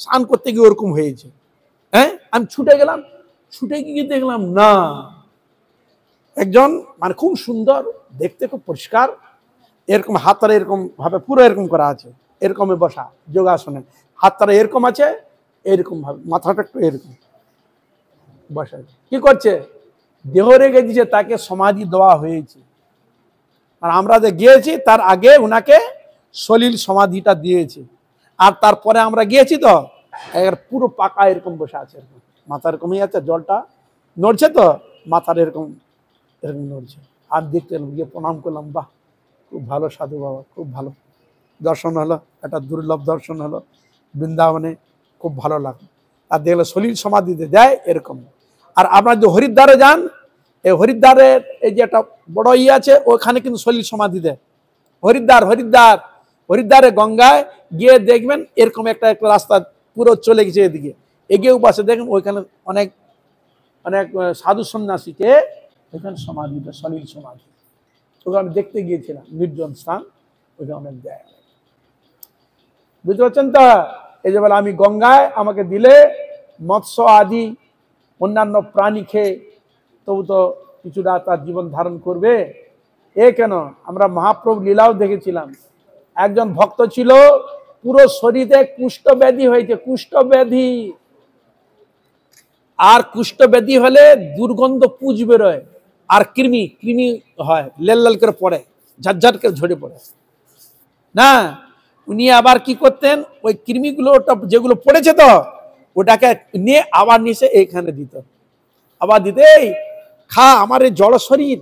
স্নান করতে গিয়ে ওরকম হয়েছে। হ্যাঁ, আমি ছুটে গেলাম, ছুটে গিয়ে দেখলাম না, একজন মানে খুব সুন্দর দেখতে, খুব পরিষ্কার, এরকম হাতটা এরকম ভাবে পুরো এরকম করা আছে, এরকম বসা যোগাসনে, হাতটা এরকম আছে, এরকম ভাবে মাথাটা একটু এরকম বসা। কি করছে? দেহ রেখে দিয়েছে, তাকে সমাধি দেওয়া হয়েছে। আর আমরা যে গিয়েছি তার আগে উনাকে সলিল সমাধিটা দিয়েছে। আর তারপরে আমরা গিয়েছি তো পুরো পাকা এরকম বসে আছে, এরকম মাথা এরকমই আছে, জলটা নড়ছে তো মাথার এরকম এরকম নড়ছে। আর দেখতে গিয়ে প্রণাম করলাম, বাহ খুব ভালো সাধু বাবা, খুব ভালো দর্শন হলো, একটা দুর্লভ দর্শন হলো বৃন্দাবনে, খুব ভালো লাগলো। আর দেখলে সলিল সমাধি দেয় এরকম। আর আপনার যে হরিদ্বারে যান, এই হরিদ্বারের এই যে একটা বড় আছে, ওখানে কিন্তু সলিল সমাধি দেয়। হরিদ্বারে গঙ্গায় গিয়ে দেখবেন এরকম একটা রাস্তা পুরো চলে গেছে, এদিকে এগিয়ে পাশে দেখবেন ওইখানে অনেক অনেক সাধু সন্ন্যাসীকে ওইখানে সমাধি দেয়, সলিল সমাধি। ওখানে আমি দেখতে গিয়েছিলাম, নির্জন স্থান, ওইখানে অনেক দেয়। বুঝতে পারছেন তো? এই যে বলে আমি গঙ্গায় আমাকে দিলে মৎস্য আদি অন্যান্য প্রাণী খেয়ে তবু তো কিছুটা তার জীবন ধারণ করবে। এ কেন, আমরা মহাপ্রভু লীলাও দেখেছিলাম, একজন ভক্ত ছিল, পুরো শরীরে কুষ্ঠব্যাধি হয়েছে, কুষ্ঠব্যাধি। আর কুষ্ঠব্যাধি হলে দুর্গন্ধ পুঁজ বেরোয়, আর কৃমি হয়, লাল করে পড়ে, ঝাটঝাট করে ঝরে পড়ে না। উনি আবার কি করতেন, ওই কৃমিগুলো যেগুলো পড়েছে তো ওটাকে নিয়ে আবার নিচে এইখানে দিত, আবার দিতে, এই খা আমার এই জড় শরীর,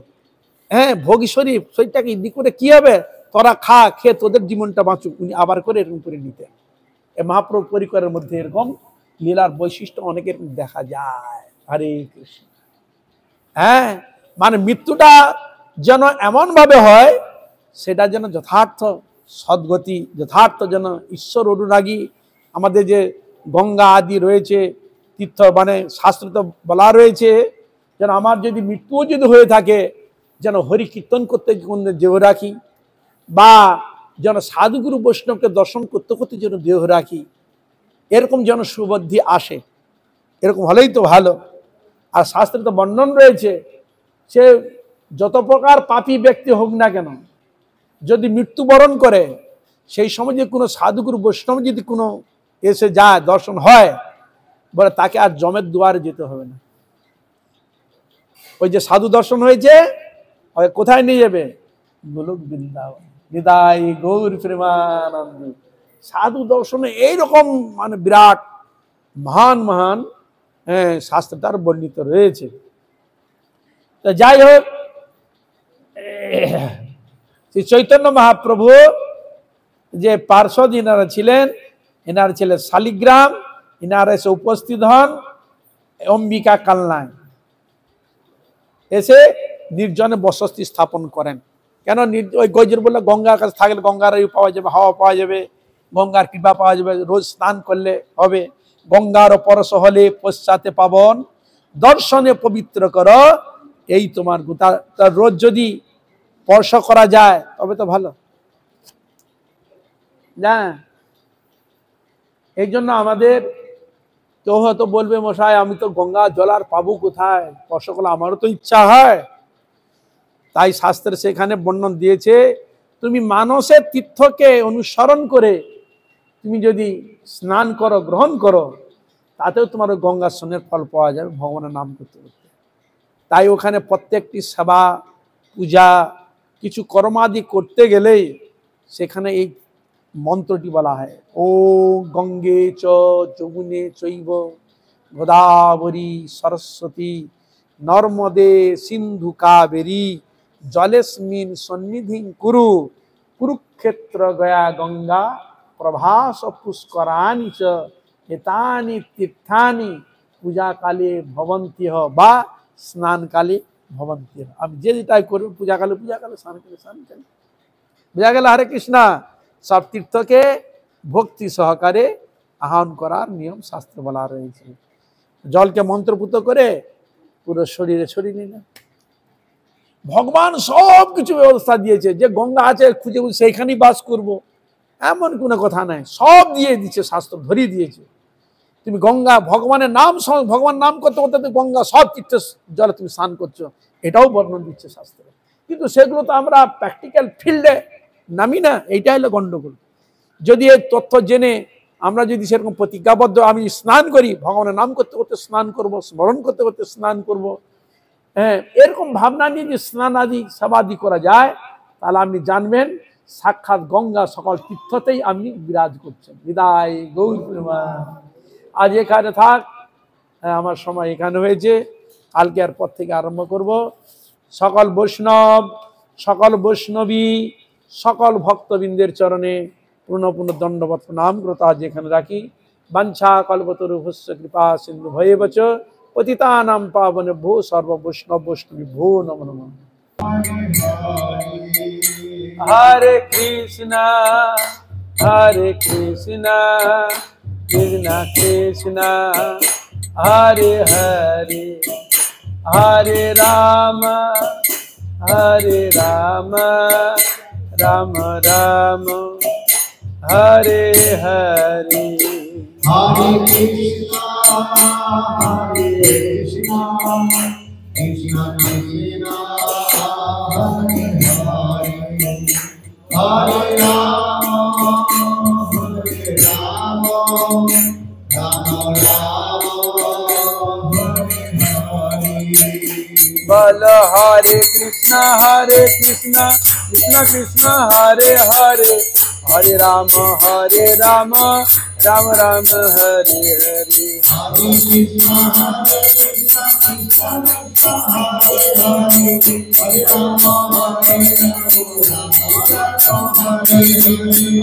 হ্যাঁ ভোগী শরীর, শরীরটাকে ইদি করে কি হবে, তোরা খা, খেয়ে তোদের জীবনটা বাঁচুক। উনি আবার করে এরকম করে নিতেন। এই মহাপ্রভু পরিকরের মধ্যে এরকম লীলার বৈশিষ্ট্য অনেকের দেখা যায়। হরে কৃষ্ণ। হ্যাঁ, মানে মৃত্যুটা যেন এমন ভাবে হয়, সেটা যেন যথার্থ সদ্গতি, যথার্থ যেন ঈশ্বর অনুরাগী। আমাদের যে গঙ্গা আদি রয়েছে, তীর্থ মানে শাস্ত্রতে বলা রয়েছে, যেন আমার যদি মৃত্যুও যদি হয়ে থাকে, যেন হরি কীর্তন করতে দেহ রাখি, বা যেন সাধুগুরু বৈষ্ণবকে দর্শন করতে করতে যেন দেহ রাখি, এরকম যেন সুবুদ্ধি আসে, এরকম হলেই তো ভালো। আর শাস্ত্রে তো বর্ণন রয়েছে, সে যত প্রকার পাপী ব্যক্তি হোক না কেন, যদি মৃত্যুবরণ করে, সেই সময় যে কোনো সাধুগুরু বৈষ্ণব যদি কোনো এসে যায়, দর্শন হয়, বলে তাকে আর জমের দুয়ারে যেতে হবে না। ওই যে সাধু দর্শন হয়েছে, কোথায় নিয়ে যাবে? গোলক বৃন্দাবন। হৃদয় গৌর প্রেমানন্দ। সাধু দর্শনে এইরকম মানে বিরাট মহান মহান শাস্ত্র তার বর্ণিত রয়েছে। তো যাই হোক, শ্রী চৈতন্য মহাপ্রভু যে পার্শ্বদ ইনারা ছিলেন, এনার ছেলে শালিগ্রাম, ইনারা এসে উপস্থিত হন অম্বিকা কালনায়, এসে নির্জনে বসতি স্থাপন করেন। কেন? ওই গজর বললে গঙ্গার কাছে থাকলে গঙ্গার পাওয়া যাবে, হাওয়া পাওয়া যাবে, গঙ্গার কৃপা পাওয়া যাবে, রোজ স্নান করলে হবে। গঙ্গার পরশ হলে পশ্চাতে পাবন, দর্শনে পবিত্র কর, এই তোমার তার রোজ যদি স্পর্শ করা যায় তবে তো ভালো না। এই জন্য আমাদের কেউ হয়তো বলবে, মশাই আমি তো গঙ্গা জল আর পাবো কোথায়, স্পর্শ করলে আমারও তো ইচ্ছা হয়। তাই শাস্ত্রে সেখানে বর্ণন দিয়েছে, তুমি মানসের তীর্থকে অনুসরণ করে তুমি যদি স্নান করো, গ্রহণ করো, তাতেও তোমার গঙ্গা স্নানের ফল পাওয়া যাবে ভগবানের নাম করতে করতে। তাই ওখানে প্রত্যেকটি সেবা পূজা কিছু কর্মাদি করতে গেলেই সেখানে এই মন্ত্রটি বলা হয়, ও গঙ্গে চ যমুনে চৈব গোদাবরী সরস্বতী নর্মদে সিন্ধু কাবেরী জলেস্মিন সন্নিধিং কুরু কুরুক্ষেত্র গয়া গঙ্গা প্রভাস পুষ্করানি চ এতানি তীর্থানি পূজাকালে ভবন্তিহ বা স্নানকালে ভবন্তিহ। আমি যেটাই করবো, পূজাকালে পূজাকালে, স্নানকালে স্নানকালে। বোঝা গেল? হরে কৃষ্ণা। সব তীর্থকে ভক্তি সহকারে আহ্বান করার নিয়ম শাস্ত্রে বলা রয়েছে। জলকে মন্ত্রপুত করে পুরো শরীরে ছড়িয়ে নিলেন। ভগবান সব কিছু ব্যবস্থা দিয়েছে, যে গঙ্গা আছে খুঁজে খুঁজে সেইখানেই বাস করব এমন কোনো কথা নাই, সব দিয়ে দিচ্ছে, শাস্ত্র ধরিয়ে দিয়েছে। তুমি গঙ্গা ভগবানের নাম, ভগবান নাম করতে করতে গঙ্গা সব তীর্থ জলে তুমি স্নান করছো, এটাও বর্ণন দিচ্ছে শাস্ত্রে। কিন্তু সেগুলো তো আমরা প্র্যাকটিক্যাল ফিল্ডে নামি না, এইটাই হলো গন্ডগোল। যদি এই তথ্য জেনে আমরা যদি সেরকম প্রতিজ্ঞাবদ্ধ, আমি স্নান করি, ভগবানের নাম করতে করতে স্নান করব, স্মরণ করতে করতে স্নান করব, হ্যাঁ, এরকম ভাবনা নিয়ে যে স্নান আদি সমাধি করা যায়, তাহলে আপনি জানবেন সাক্ষাৎ গঙ্গা সকল তীর্থতেই আপনি বিরাজ করছেন। হৃদয় গৌর প্রেমানন্দ। আজ এখানে থাক, আমার সময় এখানে হয়েছে, কালকে আর পর থেকে আরম্ভ করব। সকল বৈষ্ণব, সকল বৈষ্ণবী, সকল ভক্তবৃন্দের চরণে পূর্ণ পূর্ণ দণ্ডবত প্রণাম করতে আজ এখানে রাখি। বাঞ্ছা কল্পতরুভ্যশ্চ কৃপা সিন্ধু ভয়েবচ পতিতানাং পাবনেভ্যো সর্ব বৈষ্ণব বৈষ্ণবী ভো নমো নমঃ। হরে কৃষ্ণ কৃষ্ণ কৃষ্ণ হরে হরে, হরে Ram Ram Ram Hare Hare. Hare Krishna, Krishna Krishna, Hare Hare, Hare Rama, Rama Rama, Hare Hare. বল হরে কৃষ্ণ কৃষ্ণ কৃষ্ণ হরে হরে, হরে Ram Ram Ram Hare Hare.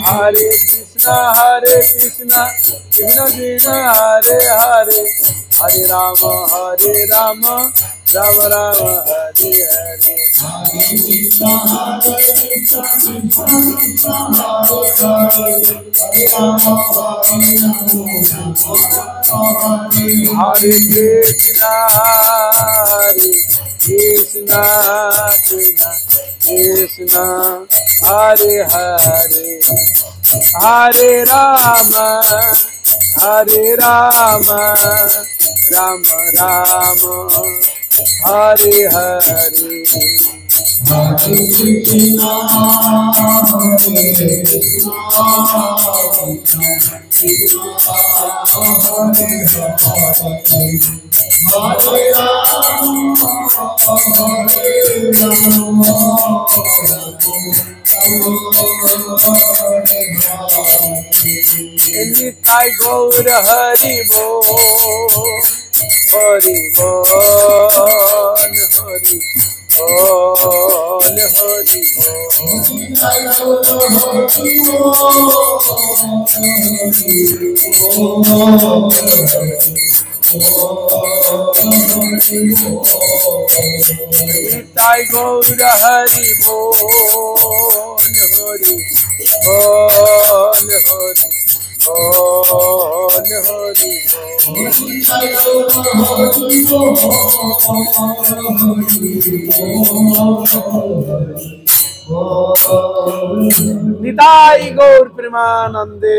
Hare Krishna, Krishna Krishna, Hare Hare, Hare Rama, हरे कृष्णा कृष्ण कृष्ण हरे हरे, हरे राम राम राम हरे हरे। हरे कृष्णा कृष्ण कृष्ण हरे हरे, हरे राम राम राम हरे हरे। निताई गौर हरि बोल, हरि बोल, हरि बोल, हरि निताई गौर हरि बोल, हरि बोल, हरि बोल, हरि निताई गौर प्रेमानंदे।